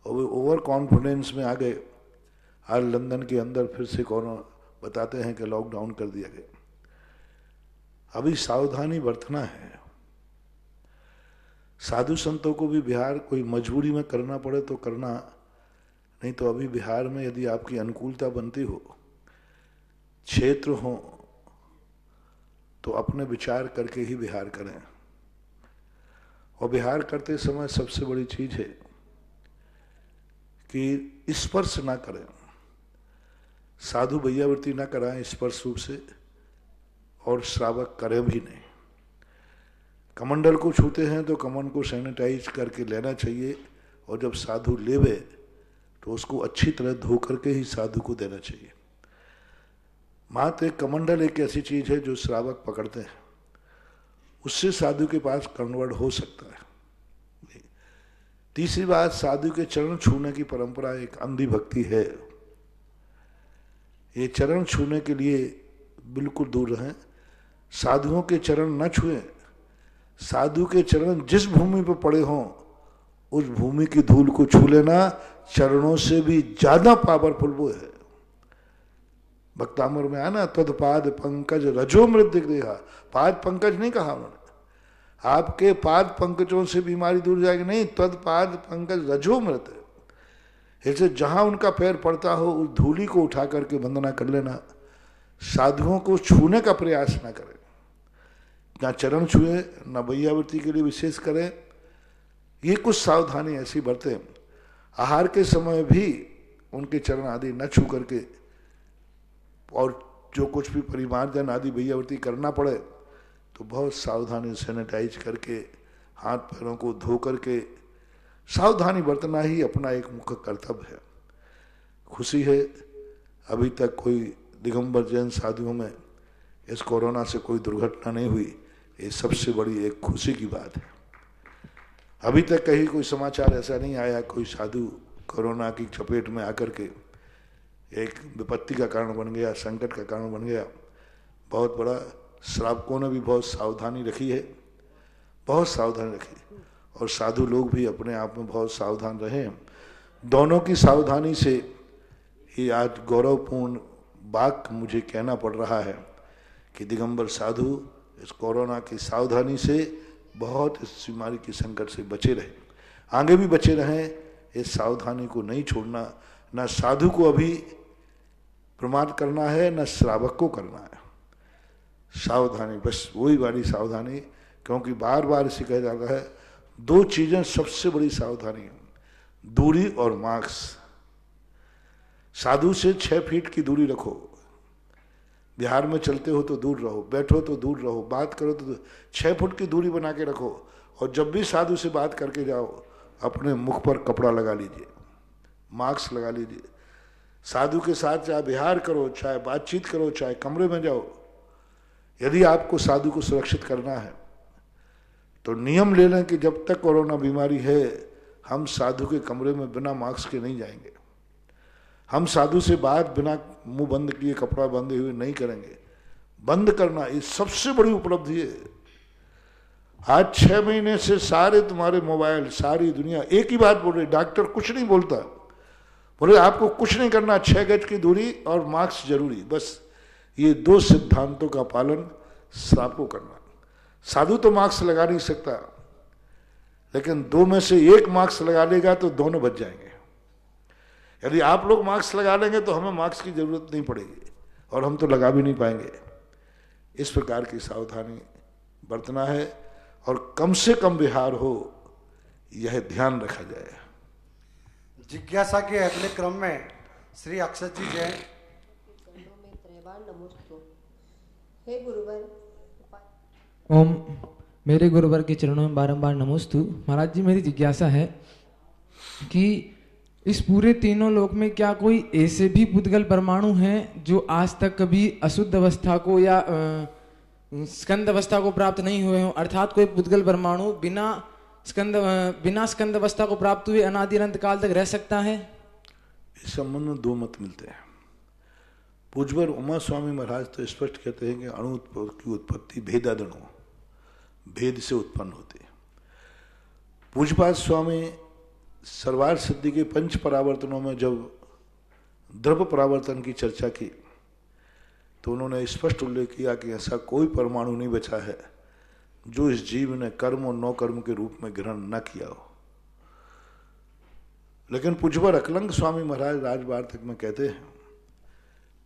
और वे ओवर कॉन्फिडेंस में आ गए, आज लंदन के अंदर फिर से कोरोना बताते हैं कि लॉकडाउन कर दिया गया। अभी सावधानी बरतना है। साधु संतों को भी बिहार कोई मजबूरी में करना पड़े तो करना, नहीं तो अभी बिहार में यदि आपकी अनुकूलता बनती हो, क्षेत्र हो, तो अपने विचार करके ही बिहार करें। और बिहार करते समय सबसे बड़ी चीज है कि स्पर्श ना करें। साधु भैयावृत्ति ना कराएं स्पर्श रूप से, और श्रावक करें भी नहीं। कमंडल को छूते हैं तो कमंड को सैनिटाइज करके लेना चाहिए, और जब साधु लेवे तो उसको अच्छी तरह धो करके ही साधु को देना चाहिए। मात्र एक कमंडल एक ऐसी चीज है जो श्रावक पकड़ते हैं, उससे साधु के पास कन्वर्ट हो सकता है। तीसरी बात, साधु के चरण छूने की परंपरा एक अंधी भक्ति है। ये चरण छूने के लिए बिल्कुल दूर रहें। साधुओं के चरण न छुएं। साधु के चरण जिस भूमि पर पड़े हों उस भूमि की धूल को छू लेना चरणों से भी ज्यादा पावरफुल वो है। भक्तामृत में आना, तत्पाद पंकज रजो मृत देहा। पाद पंकज नहीं कहा उन्होंने, आपके पाद पंकजों से बीमारी दूर जाएगी, नहीं, तत्पाद पंकज रजो मृत। ऐसे जहां उनका पैर पड़ता हो उस धूली को उठा करके वंदना कर लेना। साधुओं को छूने का प्रयास ना करें, ना चरण छुए, ना भैयावृत्ति के लिए विशेष करें। ये कुछ सावधानी ऐसी बरतें। आहार के समय भी उनके चरण आदि न छू करके, और जो कुछ भी परिमार्जन आदि भैयावृत्ति करना पड़े तो बहुत सावधानी सैनिटाइज करके, हाथ पैरों को धो करके सावधानी बरतना ही अपना एक मुख्य कर्तव्य है। खुशी है अभी तक कोई दिगंबर जैन साधुओं में इस कोरोना से कोई दुर्घटना नहीं हुई। ये सबसे बड़ी एक खुशी की बात है। अभी तक कहीं कोई समाचार ऐसा नहीं आया कोई साधु कोरोना की चपेट में आकर के एक विपत्ति का कारण बन गया, संकट का कारण बन गया। बहुत बड़ा, श्रावकों ने भी बहुत सावधानी रखी है, बहुत सावधानी रखी, और साधु लोग भी अपने आप में बहुत सावधान रहे। दोनों की सावधानी से ये आज गौरवपूर्ण बात मुझे कहना पड़ रहा है कि दिगंबर साधु इस कोरोना की सावधानी से बहुत इस बीमारी के संकट से बचे रहे, आगे भी बचे रहें। इस सावधानी को नहीं छोड़ना। न साधु को अभी प्रमाद करना है, न श्रावक को करना है। सावधानी, बस वही वाली सावधानी, क्योंकि बार बार इसे कहा जाता है दो चीजें सबसे बड़ी सावधानी है, दूरी और मास्क। साधु से 6 फीट की दूरी रखो। बिहार में चलते हो तो दूर रहो, बैठो तो दूर रहो, बात करो तो 6 फुट की दूरी बना के रखो। और जब भी साधु से बात करके जाओ, अपने मुख पर कपड़ा लगा लीजिए, मास्क लगा लीजिए। साधु के साथ चाहे विहार करो, चाहे बातचीत करो, चाहे कमरे में जाओ, यदि आपको साधु को सुरक्षित करना है तो नियम ले लें कि जब तक कोरोना बीमारी है, हम साधु के कमरे में बिना मास्क के नहीं जाएंगे। हम साधु से बात बिना मुंह बंद किए, कपड़ा बंधे हुए नहीं करेंगे। बंद करना ये सबसे बड़ी उपलब्धि है। आज 6 महीने से सारे तुम्हारे मोबाइल, सारी दुनिया एक ही बात बोल रही, डॉक्टर कुछ नहीं बोलता, बोले आपको कुछ नहीं करना, 6 गज की दूरी और मास्क जरूरी। बस ये 2 सिद्धांतों का पालन सबको करना। साधु तो मास्क लगा नहीं सकता, लेकिन 2 में से 1 मास्क लगा लेगा तो दोनों बच जाएंगे। यदि आप लोग मास्क लगा लेंगे तो हमें मास्क की जरूरत नहीं पड़ेगी और हम तो लगा भी नहीं पाएंगे। इस प्रकार की सावधानी बरतना है और कम से कम विहार हो, यह ध्यान रखा जाए। जिज्ञासा के अगले क्रम में श्री अक्षत जी जैन। हे गुरुवर, ओम। मेरे गुरुवर के चरणों में बारंबार नमोस्तु। महाराज जी, मेरी जिज्ञासा है कि इस पूरे तीनों लोक में क्या कोई ऐसे भी पुद्गल परमाणु हैं जो आज तक कभी अशुद्ध अवस्था को या स्कंद अवस्था को प्राप्त नहीं हुए हों? अर्थात कोई पुद्गल परमाणु बिना स्कंद अवस्था को प्राप्त हुए अनादि अनंत काल तक रह सकता है? इस संबंध में 2 मत मिलते हैं। पूज्यवर उमा स्वामी महाराज तो स्पष्ट कहते हैं कि अणु की उत्पत्ति भेदादणु, भेद से उत्पन्न होती है। पूज्यपाद स्वामी सर्वार्थ सिद्धि के 5 परावर्तनों में जब द्रव्य परावर्तन की चर्चा की तो उन्होंने स्पष्ट उल्लेख किया कि ऐसा कोई परमाणु नहीं बचा है जो इस जीव ने कर्म और नौ कर्म के रूप में ग्रहण न किया हो। लेकिन पूज्यवर अकलंग स्वामी महाराज राजवार्तिक में कहते हैं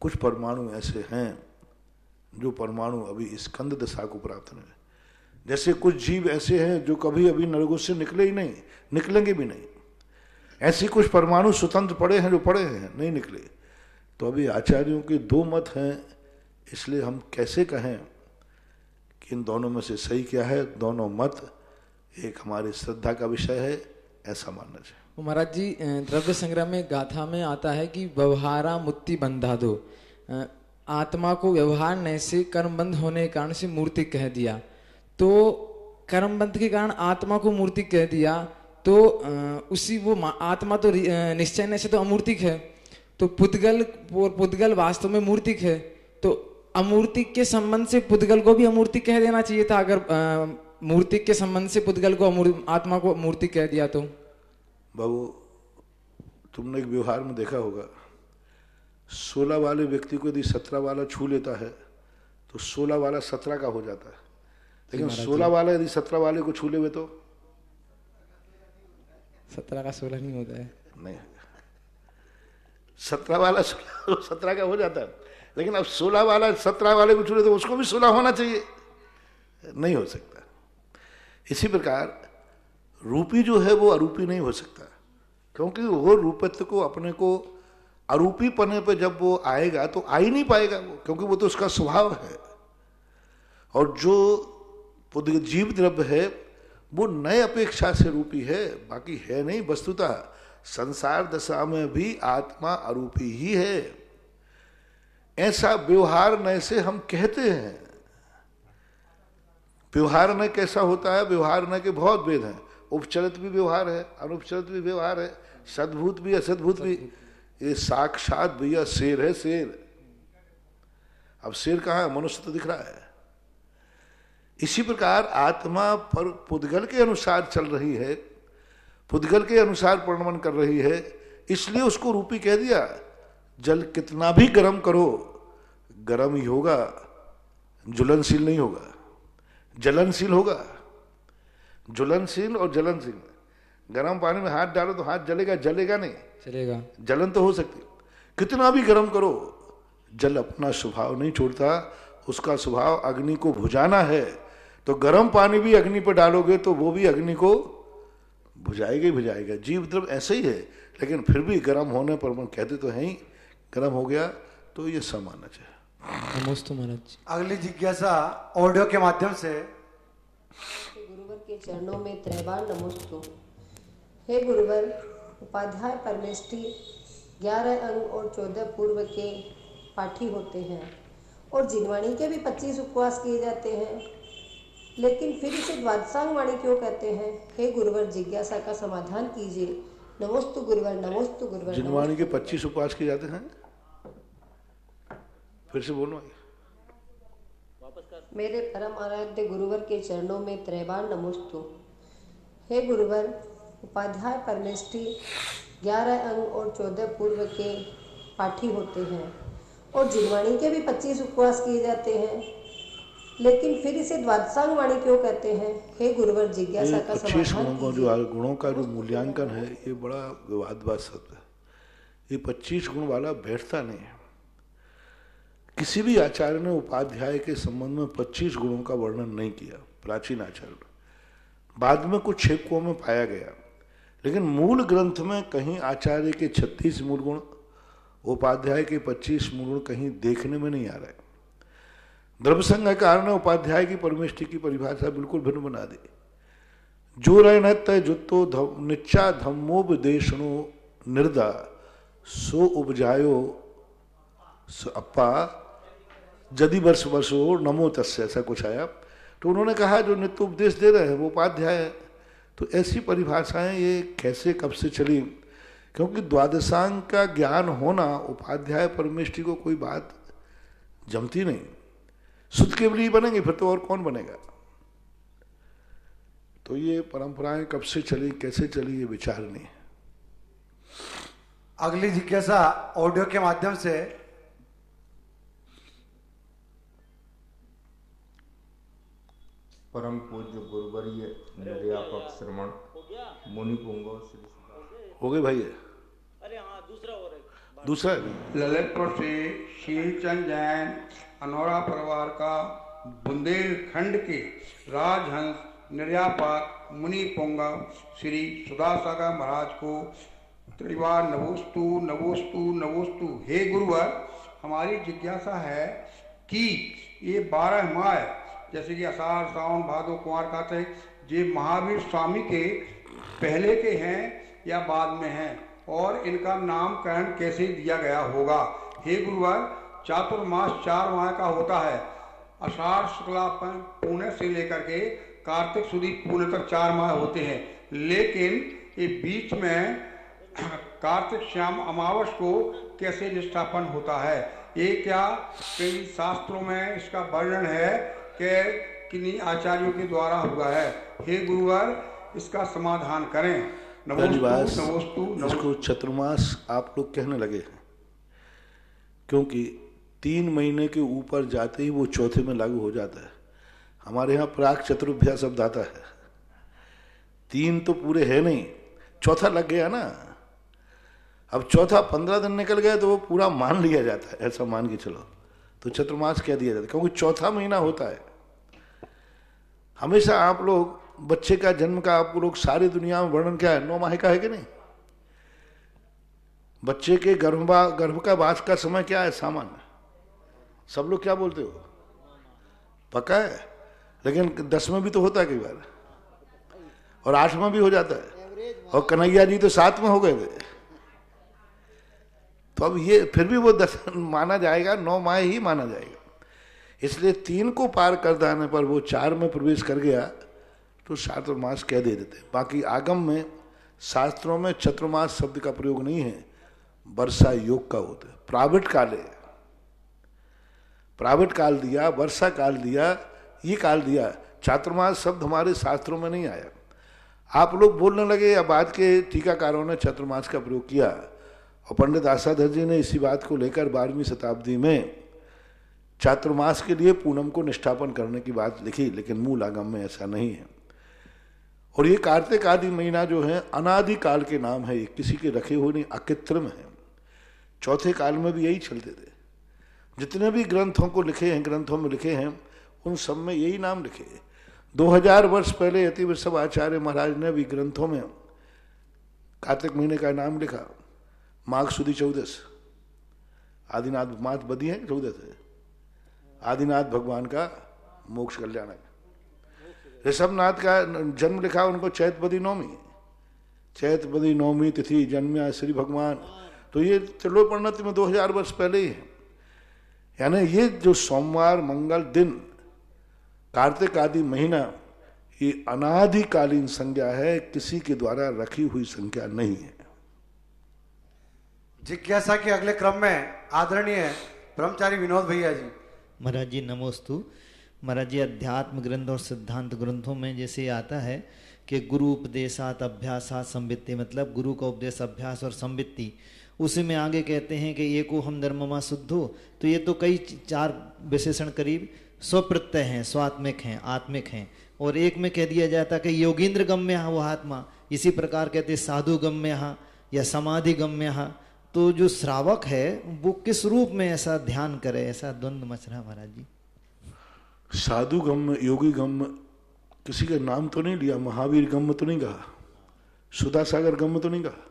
कुछ परमाणु ऐसे हैं जो परमाणु अभी स्कंद दशा को प्राप्त नहीं। जैसे कुछ जीव ऐसे हैं जो कभी अभी नरक से निकले ही नहीं, निकलेंगे भी नहीं। ऐसे कुछ परमाणु स्वतंत्र पड़े हैं जो पड़े हैं, नहीं निकले। तो अभी आचार्यों के 2 मत हैं, इसलिए हम कैसे कहें कि इन दोनों में से सही क्या है? दोनों मत एक हमारी श्रद्धा का विषय है, ऐसा मानना चाहिए। महाराज जी, द्रव्य संग्रह में गाथा में आता है कि व्यवहारा मुक्ति बंधा दो। आत्मा को व्यवहार न से कर्मबंध होने के कारण से मूर्ति कह दिया, तो कर्मबंध के कारण आत्मा को मूर्ति कह दिया, तो उसी वो आत्मा तो निश्चय न से तो अमूर्तिक है, तो पुद्गल वास्तव में मूर्तिक है। तो अमूर्तिक के संबंध से पुद्गल को भी अमूर्तिक कह देना चाहिए था। अगर मूर्तिक के संबंध से पुद्गल को आत्मा को मूर्तिक कह दिया तो? बाबू, तुमने एक व्यवहार में देखा होगा, 16 वाले व्यक्ति को यदि 17 वाला छू लेता है तो 16 वाला 17 का हो जाता है, लेकिन 16 वाला यदि 17 वाले को छू ले तो 17 का 16 नहीं होता है। नहीं, 17 वाला 17 का हो जाता है, लेकिन अब 16 वाला 17 वाले को छू ले तो उसको भी 16 होना चाहिए, नहीं हो सकता। इसी प्रकार रूपी जो है वो अरूपी नहीं हो सकता, क्योंकि वो रूपत्व को अपने को अरूपी पने पे जब वो आएगा तो आ ही नहीं पाएगा वो, क्योंकि वो तो उसका स्वभाव है। और जो जीव द्रव्य है वो नए अपेक्षा से रूपी है, बाकी है नहीं। वस्तुतः संसार दशा में भी आत्मा अरूपी ही है, ऐसा व्यवहार नए से हम कहते हैं। व्यवहार नय कैसा होता है? व्यवहार नय के बहुत भेद हैं। उपचरित भी व्यवहार है, अनुपचरित भी व्यवहार है, सद्भूत भी असद्भूत भी। ये साक्षात भैया शेर है, शेर। अब शेर कहाँ है? मनुष्य तो दिख रहा है। इसी प्रकार आत्मा पर पुद्गल के अनुसार चल रही है, पुद्गल के अनुसार परिणमन कर रही है, इसलिए उसको रूपी कह दिया। जल कितना भी गर्म करो, गर्म ही होगा, ज्वलनशील नहीं होगा, जलनशील होगा। ज्वलनशील और जलनशील, गर्म पानी में हाथ डालो तो हाथ जलेगा, जलेगा नहीं, चलेगा, जलन तो हो सकती। कितना भी गर्म करो, जल अपना स्वभाव नहीं छोड़ता। उसका स्वभाव अग्नि को बुझाना है, तो गर्म पानी भी अग्नि पर डालोगे तो वो भी अग्नि को बुझाएगा। जीव द्रव ऐसे ही है, लेकिन फिर भी गर्म होने पर मन कहते तो हैं ही, गर्म हो गया तो ये सामान्य है। नमोस्तु महाराज जी। अगली जिज्ञासा ऑडियो के माध्यम से। गुरुवर के चरणों में त्रैबार नमोस्तु। हे गुरुवर, उपाध्याय परमेष्टि 11 अंग और 14 पूर्व के पाठी होते हैं और जिनवाणी के भी 25 उपवास किए जाते हैं, लेकिन फिर इसे द्वादशांग वाणी क्यों कहते हैं? हे गुरुवर, जिज्ञासा का समाधान कीजिए। नमोस्तु गुरुवर, नमोस्तु गुरुवर। जिनवाणी के 25 उपवास किए जाते हैं, फिर से बोलो। मेरे परम आराध्य गुरुवर के चरणों में त्रैबार नमोस्तु। हे गुरुवर, उपाध्याय परमेष्टि 11 अंग और 14 पूर्व के पाठी होते हैं और जिनवाणी के भी 25 उपवास किए जाते हैं, लेकिन फिर इसे द्वादशांग वाणी क्यों कहते हैं? हे गुरुवर, जिज्ञासा का समाधान कीजिए। गुणों का जो मूल्यांकन है ये बड़ा विवादवाद शब्द है। ये 25 गुण वाला बैठता नहीं है। किसी भी आचार्य ने उपाध्याय के संबंध में 25 गुणों का वर्णन नहीं किया, प्राचीन आचार्य। बाद में कुछ छेपकों में पाया गया, लेकिन मूल ग्रंथ में कहीं आचार्य के 36 मूल गुण, उपाध्याय के 25 मूल गुण कहीं देखने में नहीं आ रहे। द्रव्यसंज्ञकार ने उपाध्याय की परमेष्टि की परिभाषा बिल्कुल भिन्न बना दी। जो रह तय जुत्तो निच्चा धम्मोपदेशनो निर्दा सो उपजायो अपा जदि वर्ष वर्षो नमो तस्य, ऐसा कुछ आया। तो उन्होंने कहा जो नित्य उपदेश दे रहे हैं वो उपाध्याय है। तो ऐसी परिभाषाएं ये कैसे कब से चली? क्योंकि द्वादशांग का ज्ञान होना उपाध्याय परमेष्टि को कोई बात जमती नहीं। शुद्ध केवली बनेंगे फिर तो और कौन बनेगा? तो ये परंपराएं कब से चली, कैसे चली, ये विचार नहीं है। अगली जिज्ञासा ऑडियो के माध्यम से। परम पूज्य गुरुवर्य निर्यापक श्रमण मुनि पुंगव श्री हो गए भाई। अरे हाँ, दूसरा ललितपुर से शीलचंद जैन अनौरा परिवार का बुंदेलखंड के राजहंस निर्यापक मुनि पुंगव श्री सुधासागर महाराज को त्रिवार नमोस्तु नमोस्तु नमोस्तु। हे गुरुवर, हमारी जिज्ञासा है कि ये 12 माह जैसे कि आषाढ़ सावन भादो कुंवर कार्तिक, ये महावीर स्वामी के पहले के हैं या बाद में हैं, और इनका नामकरण कैसे दिया गया होगा? हे गुरुवर, चातुर्मास 4 माह का होता है। आषाढ़ शुक्ला पुण्य से लेकर के कार्तिक सुदी पुण्य तक 4 माह होते हैं, लेकिन ये बीच में कार्तिक श्याम अमावस को कैसे निष्ठापन होता है? ये क्या कई शास्त्रों में इसका वर्णन है कि किन्हीं आचार्यों के द्वारा हुआ है? हे गुरुवर, इसका समाधान करें। नमोस्तु। इसको चतुर्मास आप लोग कहने लगे हैं, क्योंकि 3 महीने के ऊपर जाते ही वो चौथे में लागू हो जाता है। हमारे यहाँ प्राक चतुर्भ्या शब्द आता है। 3 तो पूरे है नहीं, चौथा लग गया ना। अब चौथा 15 दिन निकल गया तो वो पूरा मान लिया जाता है, ऐसा मान के चलो तो चतुर्मास कह दिया जाता है, क्योंकि चौथा महीना होता है। हमेशा आप लोग बच्चे का जन्म का आप लोग सारी दुनिया में वर्णन क्या है? 9 माह का है कि नहीं? बच्चे के गर्भ का वास का समय क्या है? सामान्य सब लोग क्या बोलते हो? पक्का है, लेकिन 10 में भी तो होता है कई बार, और 8 में भी हो जाता है, और कन्हैया जी तो 7 में हो गए थे। तो अब ये फिर भी वो 10 माना जाएगा, 9 माह ही माना जाएगा। इसलिए 3 को पार कर जाने पर वो 4 में प्रवेश कर गया तो चातुर्मास कह दे देते। बाकी आगम में शास्त्रों में चतुर्मास शब्द का प्रयोग नहीं है, वर्षा योग का होता है। प्राविट काल दिया, वर्षा काल दिया, ये काल दिया। चातुर्मास शब्द हमारे शास्त्रों में नहीं आया। आप लोग बोलने लगे या बाद के टीकाकारों ने चातुर्मास का प्रयोग किया, और पंडित आसाधर जी ने इसी बात को लेकर 12वीं शताब्दी में चातुर्मास के लिए पूनम को निष्ठापन करने की बात लिखी, लेकिन मूल आगम में ऐसा नहीं है। और ये कार्तिक आदि महीना जो है अनादि काल के नाम है, ये किसी के रखे हुए नहीं, अकृत्रिम है। चौथे काल में भी यही चलते थे। जितने भी ग्रंथों को लिखे हैं, ग्रंथों में लिखे हैं, उन सब में यही नाम लिखे। 2000 वर्ष पहले यति वृषभ आचार्य महाराज ने भी ग्रंथों में कार्तिक महीने का नाम लिखा, माघ सुदी 14 आदिनाथ मास बदी है 14 से आदिनाथ भगवान का मोक्ष कल्याण है। ऋषभनाथ का जन्म लिखा उनको चैतबदी नवमी तिथि जन्म्या श्री भगवान। तो ये त्रिलोकवर्णति में 2000 वर्ष पहले ही है। यानी ये जो सोमवार मंगल दिन कार्तिक आदि महीना ये अनादिकालीन संज्ञा है, किसी के द्वारा रखी हुई संज्ञा नहीं है। जिज्ञासा के अगले क्रम में आदरणीय ब्रह्मचारी विनोद भैया जी। महाराज जी नमोस्तु। महाराज जी अध्यात्म ग्रंथ और सिद्धांत ग्रंथों में जैसे आता है कि गुरु उपदेशात अभ्यासात संवित्ति, मतलब गुरु का उपदेश अभ्यास और संवित्ति, उसी में आगे कहते हैं कि एको हम धर्ममा शुद्धो। तो ये तो कई 4 विशेषण करीब स्वप्रत्यय हैं, स्वात्मिक हैं, आत्मिक हैं। और एक में कह दिया जाता कि योगींद्र गम्य वो आत्मा, इसी प्रकार कहते साधु गम्य या समाधि गम्य। तो जो श्रावक है वो किस रूप में ऐसा ध्यान करे, ऐसा द्वंद्व मच रहा महाराज जी। साधु गम्य योगी गम्य किसी का नाम तो नहीं लिया, महावीर गम्य तो नहीं कहा, सुधा सागर गम्य तो नहीं कहा,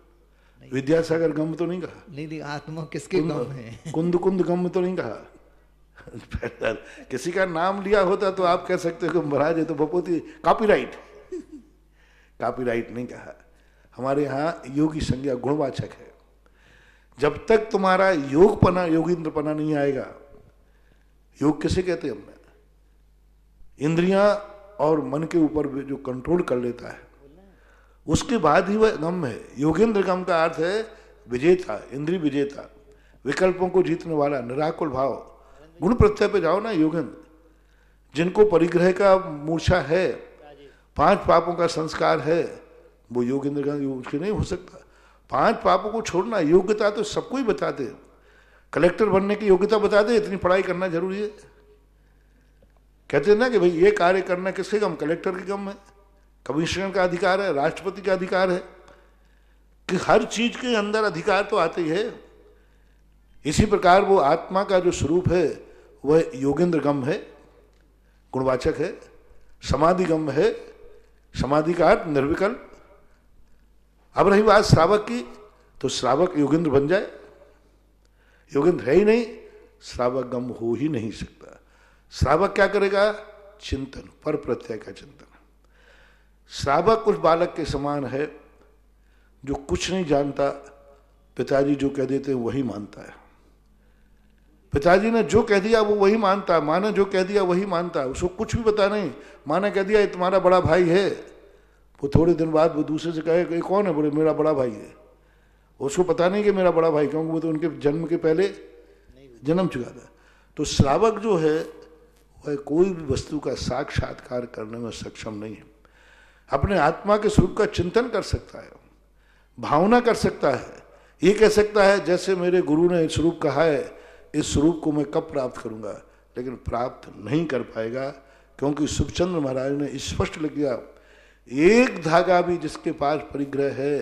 विद्यासागर गम्य तो नहीं कहा, नहीं आत्मा किसके गम है, कुंद गम्य तो नहीं कहा। किसी का नाम लिया होता तो आप कह सकते हो कि महाराज है तो भपोती कॉपीराइट नहीं कहा। हमारे यहाँ योगी संज्ञा गुणवाचक है। जब तक तुम्हारा योगपना योगींद्रपना नहीं आएगा, योग किसे कहते हैं हमने, इंद्रियां और मन के ऊपर जो कंट्रोल कर लेता है उसके बाद ही वह गम है। योगेंद्र गम का अर्थ है विजेता, इंद्रिय विजेता, विकल्पों को जीतने वाला, निराकुल भाव। गुण प्रत्यय पे जाओ ना योगेंद्र, जिनको परिग्रह का मूर्छा है, 5 पापों का संस्कार है, वो योगेंद्र गम उसके नहीं हो सकता। 5 पापों को छोड़ना, योग्यता तो सबको ही बताते, कलेक्टर बनने की योग्यता बताते, इतनी पढ़ाई करना जरूरी है। कहते हैं ना कि भाई ये कार्य करना किसके गम, कलेक्टर के गम है, कमिश्नर का अधिकार है, राष्ट्रपति का अधिकार है, कि हर चीज के अंदर अधिकार तो आते ही है। इसी प्रकार वो आत्मा का जो स्वरूप है वह योगेंद्र गम है, गुणवाचक है। समाधि गम है, समाधि का अर्थ निर्विकल्प। अब रही बात श्रावक की, तो श्रावक योगेंद्र बन जाए, योगेंद्र है ही नहीं, श्रावक गम हो ही नहीं सकता। श्रावक क्या करेगा, चिंतन, पर प्रत्यय का चिंतन। श्रावक उस बालक के समान है जो कुछ नहीं जानता, पिताजी जो कह देते हैं वही मानता है। पिताजी ने जो कह दिया वो वही मानता है, माँ ने जो कह दिया वही मानता है, उसको कुछ भी पता नहीं। माँ ने कह दिया ये तुम्हारा बड़ा भाई है, वो थोड़े दिन बाद वो दूसरे से कहे कि कौन है, बोले मेरा बड़ा भाई है। उसको पता नहीं कि मेरा बड़ा भाई, क्योंकि वो तो उनके जन्म के पहले जन्म चुका था। तो श्रावक जो है वह कोई भी वस्तु का साक्षात्कार करने में सक्षम नहीं है। अपने आत्मा के स्वरूप का चिंतन कर सकता है, भावना कर सकता है, ये कह सकता है जैसे मेरे गुरु ने स्वरूप कहा है, इस स्वरूप को मैं कब प्राप्त करूंगा, लेकिन प्राप्त नहीं कर पाएगा, क्योंकि सुखचंद्र महाराज ने स्पष्ट लिख दिया, एक धागा भी जिसके पास परिग्रह है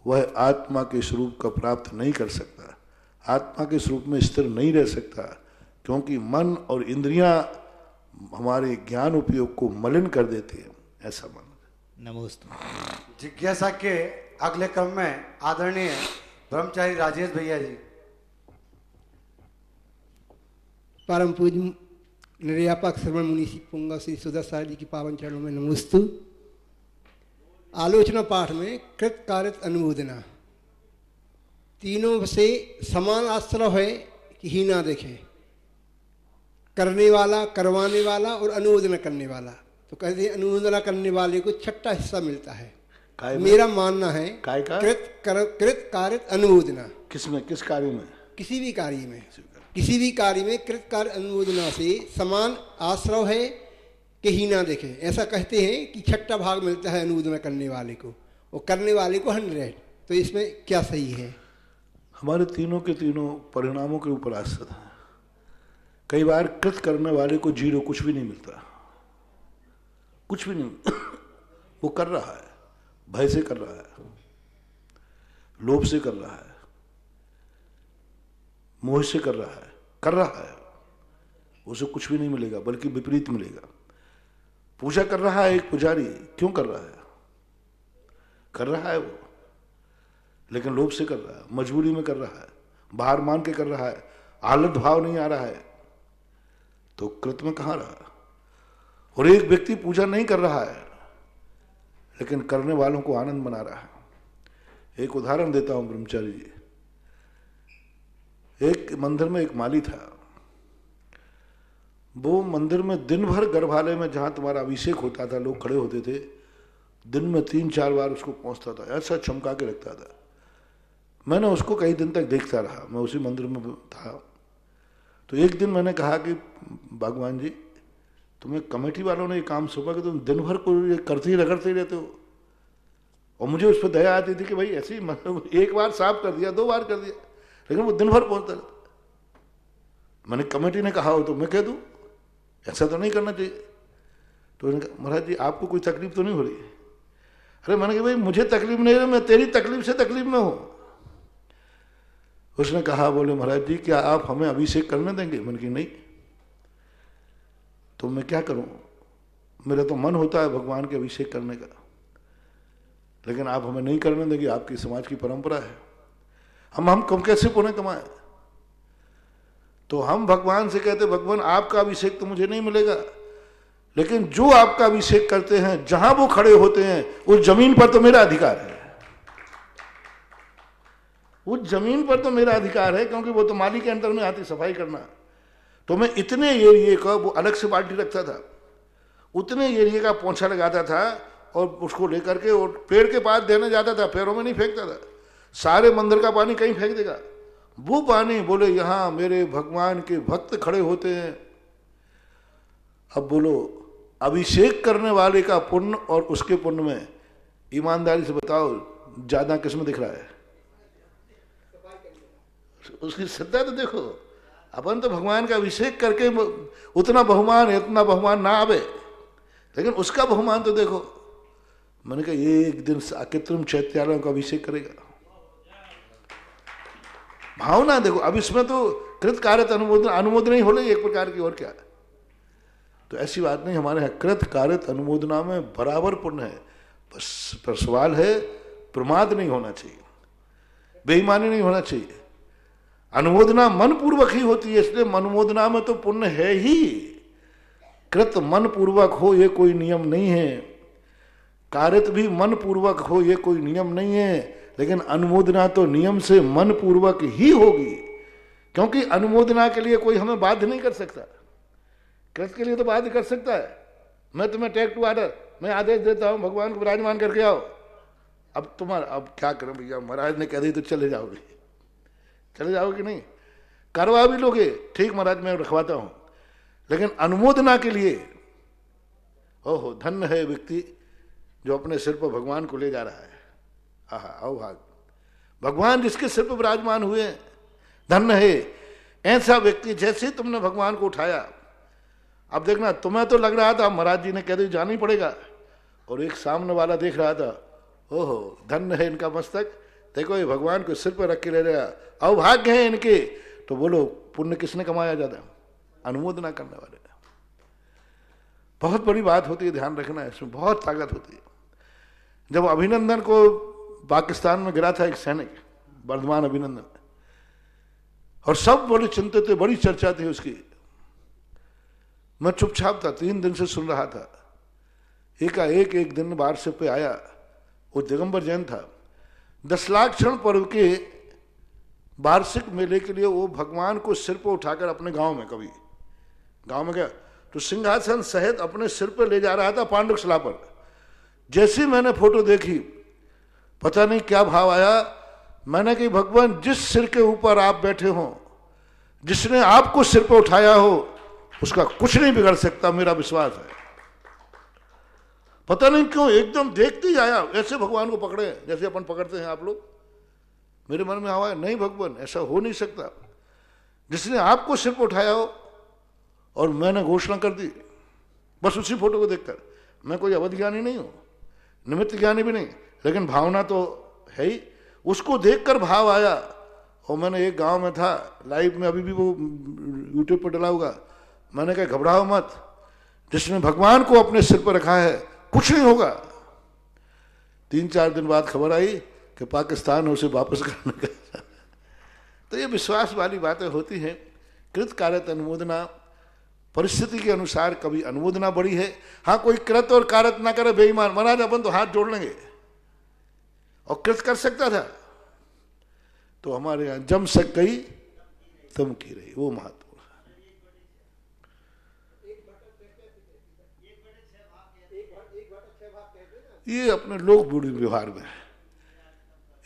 वह आत्मा के स्वरूप का प्राप्त नहीं कर सकता, आत्मा के स्वरूप में स्थिर नहीं रह सकता, क्योंकि मन और इंद्रियां हमारे ज्ञान उपयोग को मलिन कर देती है, ऐसा मन। नमस्ते। जिज्ञासा के अगले क्रम में आदरणीय ब्रह्मचारी राजेश भैया जी। परम पूज्य निर्यापक श्रवण मुनि पुंगा श्री सुदर्शन जी की पावन चरणों में नमोस्तु। आलोचना पाठ में कृत कारित अनुमोदना, तीनों से समान आश्रय है कि ही ना देखें, करने वाला, करवाने वाला और अनुमोदना करने वाला। तो कहते हैं अनुमोदना करने वाले को 6ठा हिस्सा मिलता है। मेरा मानना है कृत कारित अनुमोदना, किसमें, किस कार्य में, किसी भी कार्य में, किसी भी कार्य में कृत कार्य अनुमोदना से समान आश्रय है कि ही ना देखे। ऐसा कहते हैं कि 6ठा भाग मिलता है अनुमोदना करने वाले को और करने वाले को 100। तो इसमें क्या सही है? हमारे तीनों के तीनों परिणामों के ऊपर आश्रित है। कई बार कृत करने वाले को 0, कुछ भी नहीं मिलता, कुछ भी नहीं। वो कर रहा है, भय से कर रहा है, लोभ से कर रहा है, मोह से कर रहा है, उसे कुछ भी नहीं मिलेगा, बल्कि विपरीत मिलेगा। पूजा कर रहा है एक पुजारी, क्यों कर रहा है? कर रहा है वो लेकिन लोभ से कर रहा है, मजबूरी में कर रहा है, बाहर मान के कर रहा है, आलत भाव नहीं आ रहा है, तो कृत में कहाँ रहा। और एक व्यक्ति पूजा नहीं कर रहा है लेकिन करने वालों को आनंद बना रहा है। एक उदाहरण देता हूं ब्रह्मचारी जी। एक मंदिर में एक माली था, वो मंदिर में दिन भर गर्भालय में जहां तुम्हारा अभिषेक होता था लोग खड़े होते थे, दिन में 3-4 बार उसको पहुंचता था, ऐसा चमका के रखता था। मैंने उसको कई दिन तक देखता रहा, मैं उसी मंदिर में था। तो एक दिन मैंने कहा कि भगवान जी, तुम्हें कमेटी वालों ने ये काम सौंपा कि तुम दिन भर को ये करते ही रगड़ते ही रहते हो। और मुझे उस पर दया आती थी कि भाई ऐसे ही मतलब एक बार साफ कर दिया, 2 बार कर दिया, लेकिन वो दिन भर पहुंचता रहता। मैंने कमेटी ने कहा हो तो मैं कह दूं ऐसा तो नहीं करना चाहिए। तो उन्होंने कहा महाराज जी आपको कोई तकलीफ तो नहीं हो रही? अरे मैंने कहा भाई मुझे तकलीफ नहीं है, मैं तेरी तकलीफ से तकलीफ में हूं। उसने कहा, बोले महाराज जी क्या आप हमें अभिषेक करने देंगे? मैंने कहा नहीं। तो मैं क्या करूं, मेरा तो मन होता है भगवान के अभिषेक करने का, लेकिन आप हमें नहीं करने देंगे, आपकी समाज की परंपरा है। हम कैसे पुण्य कमाएं? तो हम भगवान से कहते, भगवान आपका अभिषेक तो मुझे नहीं मिलेगा, लेकिन जो आपका अभिषेक करते हैं जहां वो खड़े होते हैं उस जमीन पर तो मेरा अधिकार है, उस जमीन पर तो मेरा अधिकार है, क्योंकि वो तो माली के अंदर में आती सफाई करना। तो मैं इतने एरिए का, वो अलग से बाल्टी रखता था, उतने एरिए का पोंछा लगाता था और उसको लेकर के और पेड़ के पास देने जाता था, पैरों में नहीं फेंकता था। सारे मंदिर का पानी कहीं फेंक देगा, वो पानी बोले यहां मेरे भगवान के भक्त खड़े होते हैं। अब बोलो अभिषेक करने वाले का पुण्य और उसके पुण्य में ईमानदारी से बताओ ज्यादा किसमें दिख रहा है? उसकी श्रद्धा तो देखो। अपन तो भगवान का अभिषेक करके उतना बहुमान है, इतना बहुमान ना आवे, लेकिन उसका बहुमान तो देखो। मैंने कहा एक दिन कृत्रिम चैत्यालयों का अभिषेक करेगा, भावना देखो। अब इसमें तो कृत कार्यत अनुमोदन ही हो रही एक प्रकार की, और क्या। तो ऐसी बात नहीं, हमारे यहाँ कृत कार्यत अनुमोदना में बराबर पुण्य है। बस पर सवाल है प्रमाद नहीं होना चाहिए, बेईमानी नहीं होना चाहिए। अनुमोदना मन पूर्वक ही होती है, इसलिए अनुमोदना में तो पुण्य है ही। कृत मन पूर्वक हो ये कोई नियम नहीं है, कार्यत भी मन पूर्वक हो ये कोई नियम नहीं है, लेकिन अनुमोदना तो नियम से मन पूर्वक ही होगी, क्योंकि अनुमोदना के लिए कोई हमें बाध्य नहीं कर सकता। कृत के लिए तो बाध्य कर सकता है, मैं तुम्हें टेक टू ऑर्डर, मैं आदेश देता हूं भगवान को विराजमान करके आओ। अब तुम्हारा अब क्या करें भैया, महाराज ने कह दी तो चले जाओगे, चले जाओगे नहीं, करवा भी लोगे, ठीक महाराज मैं रखवाता हूं, लेकिन अनुमोदना के लिए ओहो धन्य है व्यक्ति जो अपने सिर पर भगवान को ले जा रहा है। आहा आओ भाग, भगवान जिसके सिर पर विराजमान हुए धन्य है ऐसा व्यक्ति। जैसे तुमने भगवान को उठाया, अब देखना तुम्हें तो लग रहा था महाराज जी ने कह दी जाना ही पड़ेगा, और एक सामने वाला देख रहा था ओहो धन्य है इनका मस्तक, देखो ये भगवान को सिर पर रख के ले रहा, अभाग्य है इनके। तो बोलो पुण्य किसने कमाया ज्यादा? अनुमोदना करने वाले। बहुत बड़ी बात होती है, ध्यान रखना है, इसमें बहुत ताकत होती है। जब अभिनंदन को पाकिस्तान में गिरा था एक सैनिक, वर्धमान अभिनंदन, और सब बड़े चिंतित थे, बड़ी चर्चा थी उसकी। मैं चुपचाप था, 3 दिन से सुन रहा था। एक दिन वार्षिक पे आया, वो दिगंबर जैन था। 10 लाख क्षण पर्व के वार्षिक मेले के लिए वो भगवान को सिर पर उठाकर अपने गांव में, कभी गांव में गया तो सिंहासन सहित अपने सिर पर ले जा रहा था पांडुकशिला पर। जैसे मैंने फोटो देखी, पता नहीं क्या भाव आया, मैंने कहा भगवान जिस सिर के ऊपर आप बैठे हो, जिसने आपको सिर पर उठाया हो, उसका कुछ नहीं बिगड़ सकता, मेरा विश्वास है। पता नहीं क्यों एकदम देखते ही आया, ऐसे भगवान को पकड़े जैसे अपन पकड़ते हैं आप लोग। मेरे मन में आया नहीं भगवान ऐसा हो नहीं सकता, जिसने आपको सिर पर उठाया हो। और मैंने घोषणा कर दी बस उसी फोटो को देखकर। मैं कोई अवध ज्ञानी नहीं हूं, निमित्त ज्ञानी भी नहीं, लेकिन भावना तो है ही। उसको देखकर भाव आया। और मैंने एक गांव में था, लाइव में अभी भी वो यूट्यूब पर डला होगा, मैंने कहा घबराओ मत, जिसने भगवान को अपने सिर पर रखा है कुछ नहीं होगा। 3-4 दिन बाद खबर आई कि पाकिस्तान उसे वापस करने का। तो ये विश्वास वाली बातें होती हैं। कृत कारत अनुमोदना परिस्थिति के अनुसार कभी अनुमोदना बड़ी है। हाँ, कोई कृत और कारत ना करे बेईमान, महाराज अपन तो हाथ जोड़ लेंगे, और कृत कर सकता था तो हमारे यहां जम सक गई तुम की रही, वो महत्व। ये अपने लोक व्यवहार में है,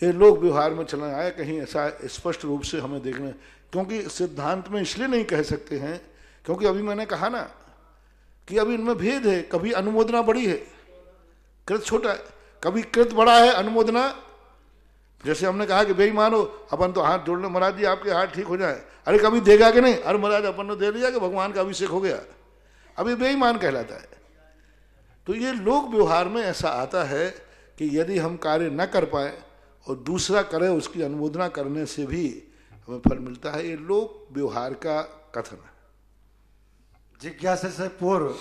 ये लोक व्यवहार में चलना आया, कहीं ऐसा स्पष्ट रूप से हमें देखना, क्योंकि सिद्धांत में इसलिए नहीं कह सकते हैं क्योंकि अभी मैंने कहा ना कि अभी इनमें भेद है। कभी अनुमोदना बड़ी है, कृत छोटा है, कभी कृत बड़ा है, अनुमोदना। जैसे हमने कहा कि बेईमान हो, अपन तो हाथ जोड़ लो, महाराज जी आपके हाथ ठीक हो जाए। अरे कभी देगा कि नहीं? अरे महाराज अपन ने दे दिया कि भगवान का अभिषेक हो गया, अभी बेईमान कहलाता है। तो ये लोक व्यवहार में ऐसा आता है कि यदि हम कार्य न कर पाए और दूसरा करे, उसकी अनुमोदना करने से भी हमें फल मिलता है। ये लोक व्यवहार का कथन है। जिज्ञासा से पूर्व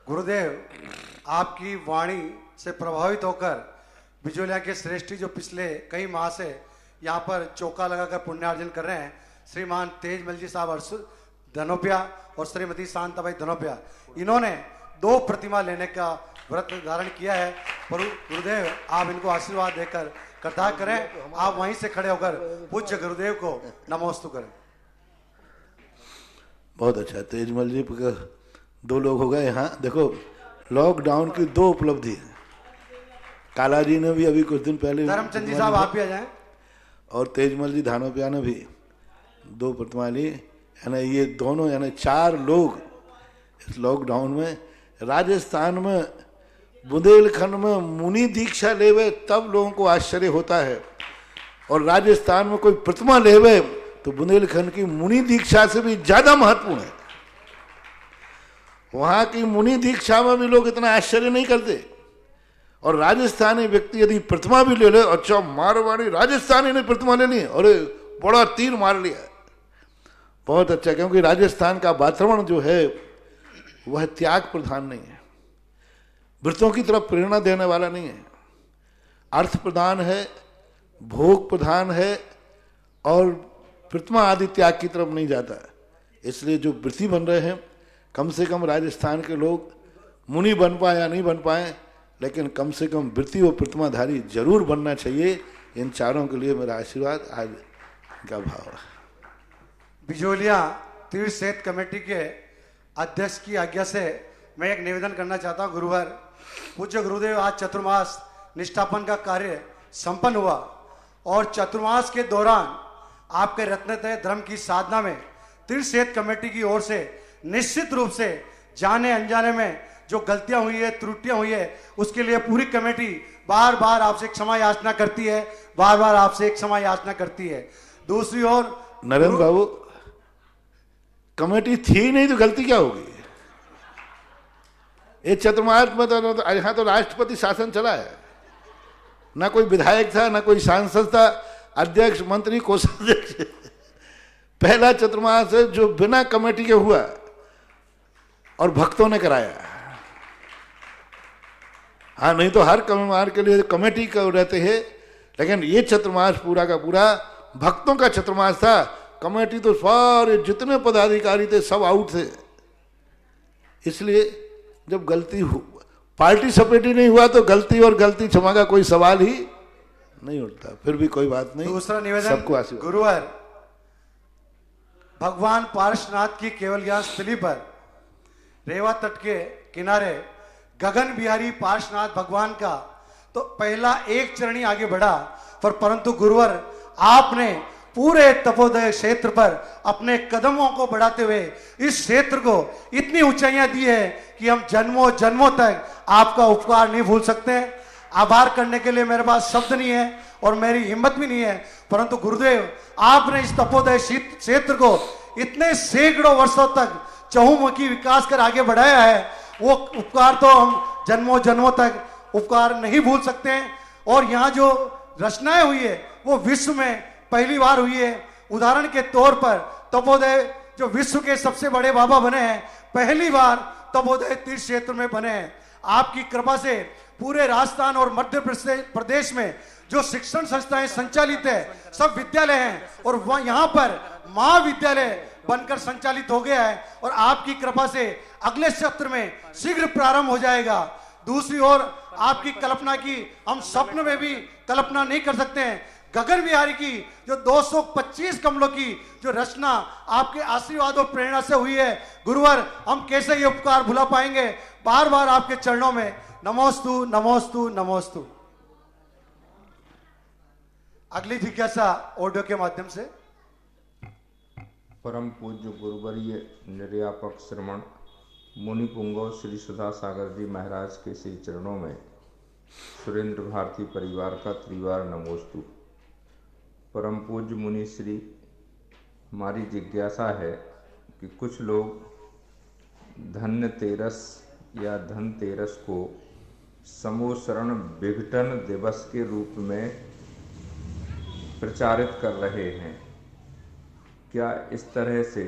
गुरुदेव आपकी वाणी से प्रभावित होकर बिजोलिया के श्रेष्ठी जो पिछले कई माह से यहाँ पर चौका लगाकर पुण्यार्जन कर रहे हैं, श्रीमान तेजमल जी साहब अर्सु धनोपिया और श्रीमती शांताबाई धनोपिया, इन्होंने 2 प्रतिमा लेने का व्रत धारण किया है। गुरुदेव आप इनको आशीर्वाद देकर कृतज्ञ करें। आप वहीं से खड़े होकर पूज्य गुरुदेव को नमोस्तु करें। बहुत अच्छा, तेजमल जी 2 लोग हो गए यहाँ। देखो लॉकडाउन की 2 उपलब्धि है। काला जी ने भी अभी कुछ दिन पहले, धर्मचंद जी साहब आप भी आ जाएं, और तेजमल जी धानोपिया ने भी 2 प्रतिमा ली। यानी ये दोनों यानी 4 लोग इस लॉकडाउन में राजस्थान में बुंदेलखंड में मुनि दीक्षा लेवे तब लोगों को आश्चर्य होता है, और राजस्थान में कोई प्रतिमा लेवे तो बुंदेलखंड की मुनि दीक्षा से भी ज्यादा महत्वपूर्ण है। वहां की मुनि दीक्षा में भी लोग इतना आश्चर्य नहीं करते, और राजस्थानी व्यक्ति यदि प्रतिमा भी ले ले, अच्छा मारवाड़ी राजस्थानी ने प्रतिमा ले ली, अरे बड़ा तीर मार लिया, बहुत अच्छा। क्योंकि राजस्थान का वातावरण जो है वह त्याग प्रधान नहीं है, व्रतों की तरफ प्रेरणा देने वाला नहीं है, अर्थ प्रधान है, भोग प्रधान है, और प्रतिमा आदि त्याग की तरफ नहीं जाता है। इसलिए जो व्रती बन रहे हैं, कम से कम राजस्थान के लोग मुनि बन पाए या नहीं बन पाए, लेकिन कम से कम व्रती और प्रतिमाधारी जरूर बनना चाहिए। इन चारों के लिए मेरा आशीर्वाद आज का भाव है। बिजोलिया तीर्थ क्षेत्र कमेटी के अध्यक्ष की आज्ञा से मैं एक निवेदन करना चाहता हूँ। गुरुवर पूज्य गुरुदेव, आज चतुर्मास निष्ठापन का कार्य संपन्न हुआ, और चतुर्मास के दौरान आपके रत्नतय धर्म की साधना में तीर्थ क्षेत्र कमेटी की ओर से निश्चित रूप से जाने अनजाने में जो गलतियां हुई है, त्रुटियां हुई है, उसके लिए पूरी कमेटी बार बार आपसे क्षमा याचना करती है, बार बार आपसे क्षमा याचना करती है। दूसरी ओर नरेंद्र बाबू, कमेटी थी नहीं तो गलती क्या होगी? ये चतुर्मास में तो यहाँ तो राष्ट्रपति शासन चला है, ना कोई विधायक था, ना कोई सांसद था, अध्यक्ष मंत्री कोषाध्यक्ष। पहला चतुर्मास है जो बिना कमेटी के हुआ और भक्तों ने कराया। हाँ, नहीं तो हर कमेटी के लिए कमेटी का रहते हैं, लेकिन ये चतुर्मास पूरा का पूरा भक्तों का चतुर्मास था। कमेटी तो सारे जितने पदाधिकारी थे सब आउट थे। इसलिए जब गलती पार्टी सपेटी नहीं हुआ तो गलती और गलती क्षमा का कोई सवाल ही नहीं उठता। फिर भी कोई बात नहीं। दूसरा निवेदन, सबको आशीर्वाद। गुरुवर भगवान पार्श्वनाथ की केवल ज्ञान स्थली पर रेवा तट के किनारे गगन बिहारी पार्श्वनाथ भगवान का तो पहला एक चरणी आगे बढ़ा, परंतु गुरुवर आपने पूरे तपोदय क्षेत्र पर अपने कदमों को बढ़ाते हुए इस क्षेत्र को इतनी ऊंचाइयां दी है कि हम जन्मों जन्मों तक आपका उपकार नहीं भूल सकते। आभार करने के लिए मेरे पास शब्द नहीं है और मेरी हिम्मत भी नहीं है, परंतु गुरुदेव आपने इस तपोदय क्षेत्र को इतने सैकड़ों वर्षों तक चहुमुखी विकास कर आगे बढ़ाया है, वो उपकार तो हम जन्मों जन्मों तक उपकार नहीं भूल सकते हैं। और यहाँ जो रचनाएं हुई है वो विश्व में पहली बार हुई है। उदाहरण के तौर पर तपोदय जो विश्व के सबसे बड़े बाबा बने हैं, पहली बार तपोदय तीर्थ क्षेत्र में बने हैं। आपकी कृपा से पूरे राजस्थान और मध्य प्रदेश में जो शिक्षण संस्थाएं संचालित है, सब विद्यालय हैं और वह यहाँ पर महाविद्यालय बनकर संचालित हो गया है और आपकी कृपा से अगले सत्र में शीघ्र प्रारंभ हो जाएगा। दूसरी ओर आपकी कल्पना की हम स्वप्न में भी कल्पना नहीं कर सकते हैं। गगन बिहारी की जो 225 कमलों की जो रचना आपके आशीर्वाद और प्रेरणा से हुई है, गुरुवर हम कैसे ये उपकार भुला पाएंगे। बार बार आपके चरणों में नमोस्तु नमोस्तु नमोस्तु। अगली जिज्ञासा ऑडियो के माध्यम से। परम पूज्य गुरुवर्य निर्यापक श्रमण मुनि पुंगव श्री सुधा सागर जी महाराज के श्री चरणों में सुरेंद्र भारती परिवार का त्रिवार नमोस्तु। परम पूज्य मुनि श्री, हमारी जिज्ञासा है कि कुछ लोग धनतेरस या धनतेरस को समूसरण विघटन दिवस के रूप में प्रचारित कर रहे हैं। क्या इस तरह से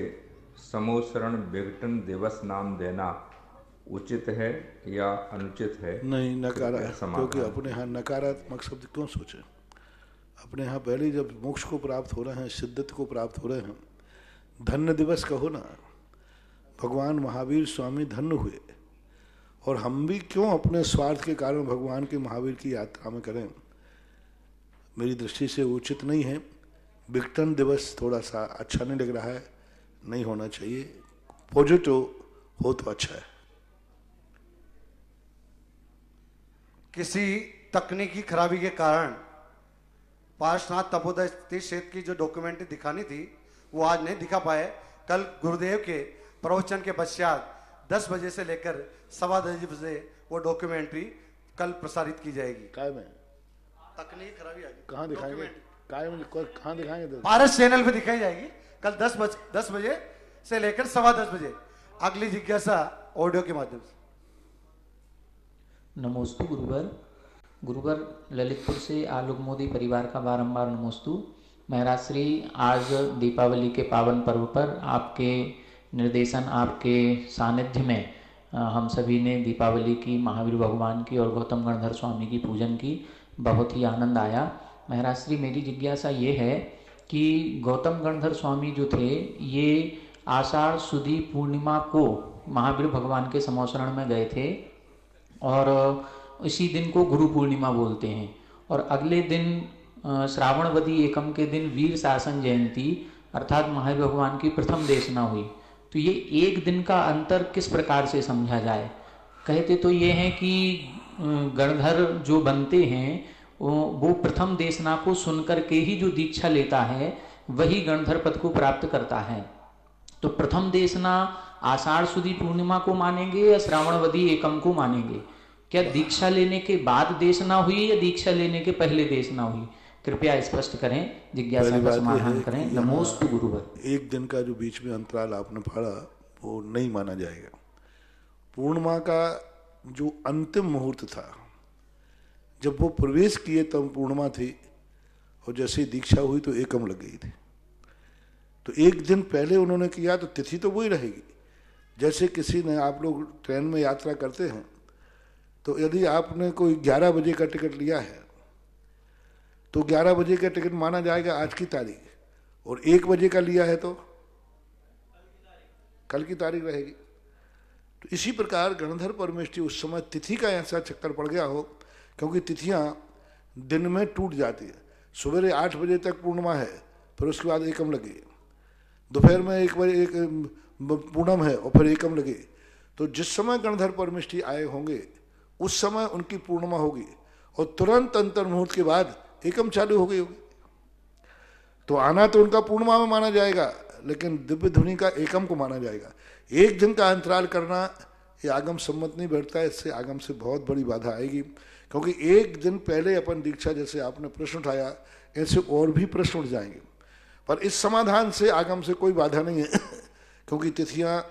समूसरण विघटन दिवस नाम देना उचित है या अनुचित है? नहीं, नकारात्मक, क्योंकि अपने यहाँ नकारात्मक शब्द क्यों सोचे। अपने यहाँ पहले जब मोक्ष को प्राप्त हो रहे हैं, सिद्धत को प्राप्त हो रहे हैं, धन्य दिवस कहो ना। भगवान महावीर स्वामी धन्य हुए और हम भी क्यों अपने स्वार्थ के कारण भगवान के महावीर की यात्रा में करें। मेरी दृष्टि से उचित नहीं है। विघटन दिवस थोड़ा सा अच्छा नहीं लग रहा है, नहीं होना चाहिए। पॉजिटिव हो तो अच्छा है। किसी तकनीकी खराबी के कारण पार्श्वनाथ तपोदय तीर्थ क्षेत्र की जो डॉक्यूमेंट्री दिखानी थी वो आज नहीं दिखा पाए। कल गुरुदेव के प्रवचन के पश्चात 10 बजे से लेकर 10:15 बजे वो डॉक्यूमेंट्री कल प्रसारित की जाएगी। काय में तकनीकी खराबी आ गई। कहाँ दिखाएंगे? काय में कहाँ दिखाएंगे? पारस चैनल पे दिखाई जाएगी कल 10 बजे से लेकर 10:15 बजे। अगली जिज्ञासा ऑडियो के माध्यम से। नमोस्तु गुरुवर। गुरुवर, ललितपुर से आलोक मोदी परिवार का बारंबार नमोस्तु। महाराज श्री, आज दीपावली के पावन पर्व पर आपके निर्देशन, आपके सानिध्य में हम सभी ने दीपावली की, महावीर भगवान की और गौतम गणधर स्वामी की पूजन की। बहुत ही आनंद आया। महाराज श्री, मेरी जिज्ञासा ये है कि गौतम गणधर स्वामी जो थे, ये आषाढ़ सुदी पूर्णिमा को महावीर भगवान के समोसरण में गए थे और इसी दिन को गुरु पूर्णिमा बोलते हैं। और अगले दिन श्रावणवदी एकम के दिन वीर शासन जयंती अर्थात महावीर भगवान की प्रथम देशना हुई। तो ये एक दिन का अंतर किस प्रकार से समझा जाए? कहते तो ये हैं कि गणधर जो बनते हैं वो प्रथम देशना को सुनकर के ही जो दीक्षा लेता है वही गणधर पद को प्राप्त करता है। तो प्रथम देशना आषाढ़ सुदी पूर्णिमा को मानेंगे या श्रावणवदी एकम को मानेंगे? क्या दीक्षा लेने के बाद देशना हुई या दीक्षा लेने के पहले देशना हुई? कृपया स्पष्ट करें, जिज्ञासा का समाधान करें। नमोस्तु गुरुवर। एक दिन का जो बीच में अंतराल आपने पढ़ा वो नहीं माना जाएगा। पूर्णिमा का जो अंतिम मुहूर्त था, जब वो प्रवेश किए तब पूर्णिमा थी और जैसे ही दीक्षा हुई तो एकम लग गई थी। तो एक दिन पहले उन्होंने किया तो तिथि तो वही रहेगी। जैसे किसी ने, आप लोग ट्रेन में यात्रा करते हैं तो यदि आपने कोई 11 बजे का टिकट लिया है तो 11 बजे का टिकट माना जाएगा आज की तारीख, और 1 बजे का लिया है तो कल की तारीख रहेगी। तो इसी प्रकार गणधर परमेष्टि उस समय तिथि का ऐसा चक्कर पड़ गया हो, क्योंकि तिथियां दिन में टूट जाती है। सवेरे 8 बजे तक पूर्णिमा है, फिर उसके बाद एकम लगे, दोपहर में 1 बजे एक पूनम है और फिर एकम लगे। तो जिस समय गणधर परमेष्टि आए होंगे उस समय उनकी पूर्णिमा होगी और तुरंत अंतर मुहूर्त के बाद एकम चालू हो गई होगी। तो आना तो उनका पूर्णिमा में माना जाएगा, लेकिन दिव्य ध्वनि का एकम को माना जाएगा। एक दिन का अंतराल करना ये आगम सम्मत नहीं बैठता है। इससे आगम से बहुत बड़ी बाधा आएगी, क्योंकि एक दिन पहले अपन दीक्षा, जैसे आपने प्रश्न उठाया, ऐसे और भी प्रश्न उठ जाएंगे। पर इस समाधान से आगम से कोई बाधा नहीं है क्योंकि तिथियां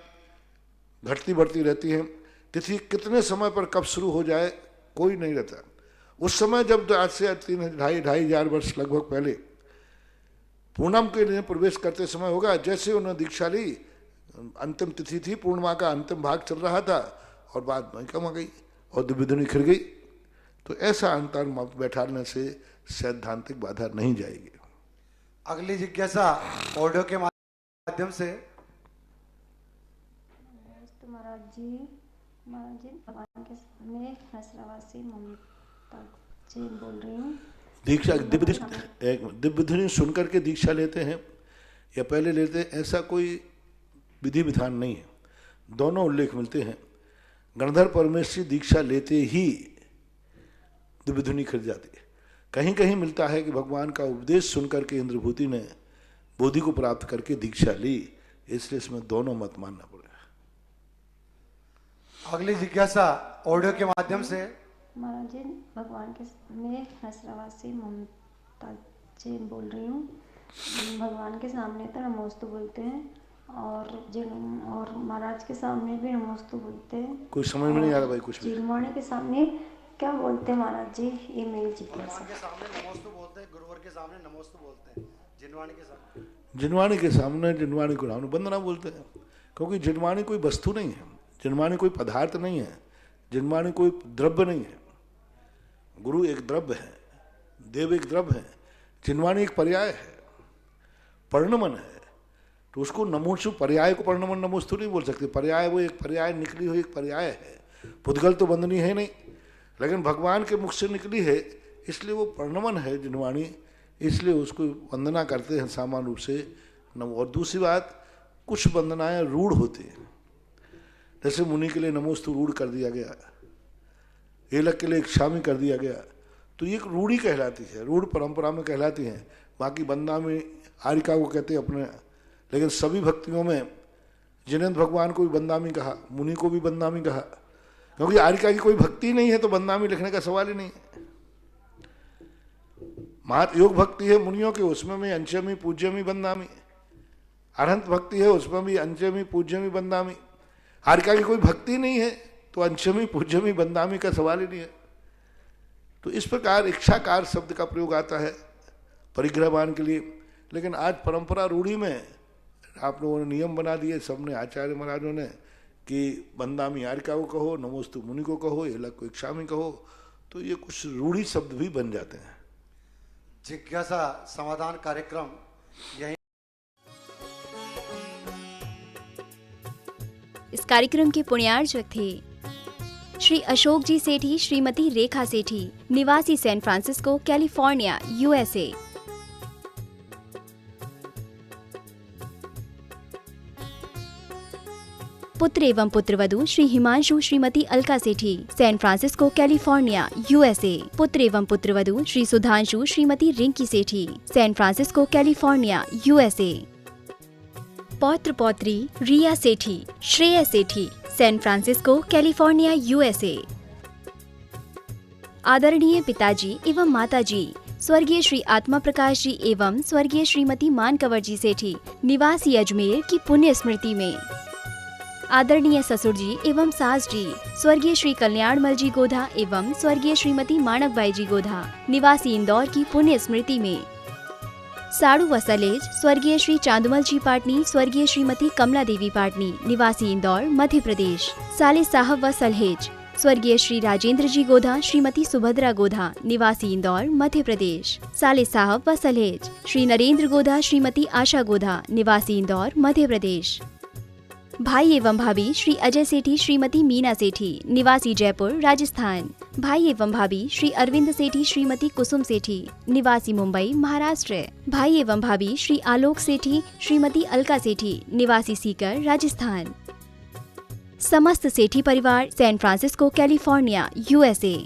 घटती बढ़ती रहती हैं। तिथि कितने समय पर कब शुरू हो जाए कोई नहीं रहता। उस समय जब आज से 2,500 वर्ष लगभग पहले पूनम के लिए प्रवेश करते समय होगा, जैसे उन्होंने दीक्षा ली, अंतिम तिथि थी, पूर्णिमा का अंतिम भाग चल रहा था और बाद में कम आ गई और दिव्य ध्वनि खिल गई। तो ऐसा अंतर मत बैठाने से सैद्धांतिक बाधा नहीं जाएगी। अगली जिज्ञासा ऑडियो के माध्यम से। महाराज जी भगवान के सामने हैदराबाद ममता जैन बोल रही हूँ। दीक्षा दिव्य ध्वनि सुनकर के दीक्षा लेते हैं या पहले लेते हैं, ऐसा कोई विधि विधान नहीं है। दोनों उल्लेख मिलते हैं। गणधर परमेश्वरी दीक्षा लेते ही दिव्य ध्वनि खिल जाती है। कहीं कहीं मिलता है कि भगवान का उपदेश सुनकर के इंद्रभूति ने बोधि को प्राप्त करके दीक्षा ली, इसलिए इसमें दोनों मत मानना पड़ेगा। अगली जिज्ञासा ऑडियो के माध्यम से। महाराज जी भगवान के सामने हैदराबाद ममता जैन बोल रही हूँ। भगवान के सामने तो नमोस्तु बोलते हैं और महाराज के सामने भी नमोस्तु बोलते हैं। कुछ समझ में नहीं आ रहा भाई, कुछ जिनवाणी के सामने क्या बोलते हैं महाराज जी? ये मेरी जिज्ञासा। के सामने नमोस्तु बोलते हैं, गुरुवर के सामने नमोस्तु बोलते हैं, जिनवाणी के सामने जिनवाणी को राम वंदना बोलते हैं, क्योंकि जिनवाणी कोई वस्तु नहीं है, जिनवाणी कोई पदार्थ नहीं है, जिनवाणी कोई द्रव्य नहीं है। गुरु एक द्रव्य है, देव एक द्रव्य है, जिनवाणी एक पर्याय है, पर्णमन है। तो उसको नमोस्तु पर्याय को पर्णमन नमोस्तु नहीं बोल सकते। पर्याय वो एक पर्याय निकली हुई एक पर्याय है। पुद्गल तो वंदनीय है नहीं, लेकिन भगवान के मुख से निकली है इसलिए वो पर्णमन है जिनवाणी, इसलिए उसको वंदना करते हैं सामान्य रूप से। और दूसरी बात, कुछ वंदनाएं रूढ़ होती हैं। जैसे मुनि के लिए नमोस्तु रूढ़ कर दिया गया, एलक के लिए क्षामी कर दिया गया, तो ये एक रूढ़ी कहलाती है, रूढ़ परंपरा में कहलाती हैं। बाकी बंदा में आरिका को कहते हैं अपने, लेकिन सभी भक्तियों में जिनेंद्र भगवान को भी बंदामी कहा, मुनि को भी बंदामी कहा, क्योंकि आरिका की कोई भक्ति नहीं है तो बंदामी लिखने का सवाल ही नहीं है। महत योग भक्ति है मुनियों के, उसमें भी अंचमी पूज्यमी बंदामी। अरहंत भक्ति है उसमें भी अंचमी पूज्यमी बंदामी। आरिका की कोई भक्ति नहीं है तो अंचमी पूज्यमी बंदामी का सवाल ही नहीं है। तो इस प्रकार इच्छाकार शब्द का प्रयोग आता है परिग्रहवान के लिए। लेकिन आज परंपरा रूढ़ी में आप लोगों ने नियम बना दिए, सबने आचार्य महाराजों ने, कि बंदामी आरिका को कहो, नमोस्तु मुनि को कहो, एलक को इच्छामी कहो, तो ये कुछ रूढ़ी शब्द भी बन जाते हैं। जिज्ञासा समाधान कार्यक्रम यही। इस कार्यक्रम के पुण्यार्चक थे श्री अशोक जी सेठी, श्रीमती रेखा सेठी, निवासी सैन फ्रांसिस्को, कैलिफोर्निया, यूएसए। पुत्र एवं पुत्रवधू श्री हिमांशु, श्रीमती अलका सेठी, सैन फ्रांसिस्को, कैलिफोर्निया, यूएसए। पुत्र एवं पुत्रवधू श्री सुधांशु, श्रीमती रिंकी सेठी, सैन फ्रांसिस्को, कैलिफोर्निया, यूएसए। पौत्र पौत्री रिया सेठी, श्रेय सेठी, सैन फ्रांसिस्को, कैलिफोर्निया, यूएसए। आदरणीय पिताजी एवं माताजी स्वर्गीय श्री आत्मा प्रकाश जी एवं स्वर्गीय श्रीमती मानकवर जी सेठी, निवासी अजमेर की पुण्य स्मृति में। आदरणीय ससुर जी एवं सास जी स्वर्गीय श्री कल्याणमल जी गोधा एवं स्वर्गीय श्रीमती माणकबाई जी गोधा, निवासी इंदौर की पुण्य स्मृति में। साड़ू व सलेज स्वर्गीय श्री चांदुमल जी पाटनी, स्वर्गीय श्रीमती कमला देवी पाटनी, निवासी इंदौर, मध्य प्रदेश। साले साहब व सलहेज स्वर्गीय श्री राजेंद्र जी गोधा, श्रीमती सुभद्रा गोधा, निवासी इंदौर, मध्य प्रदेश। साले साहब व सलहेज श्री नरेंद्र गोधा, श्रीमती आशा गोधा, निवासी इंदौर, मध्य प्रदेश। भाई एवं भाभी श्री अजय सेठी, श्रीमती मीना सेठी, निवासी जयपुर, राजस्थान। भाई एवं भाभी श्री अरविंद सेठी, श्रीमती कुसुम सेठी, निवासी मुंबई, महाराष्ट्र। भाई एवं भाभी श्री आलोक सेठी, श्रीमती अलका सेठी, निवासी सीकर, राजस्थान। समस्त सेठी परिवार, सैन फ्रांसिस्को, कैलिफोर्निया, यूएसए।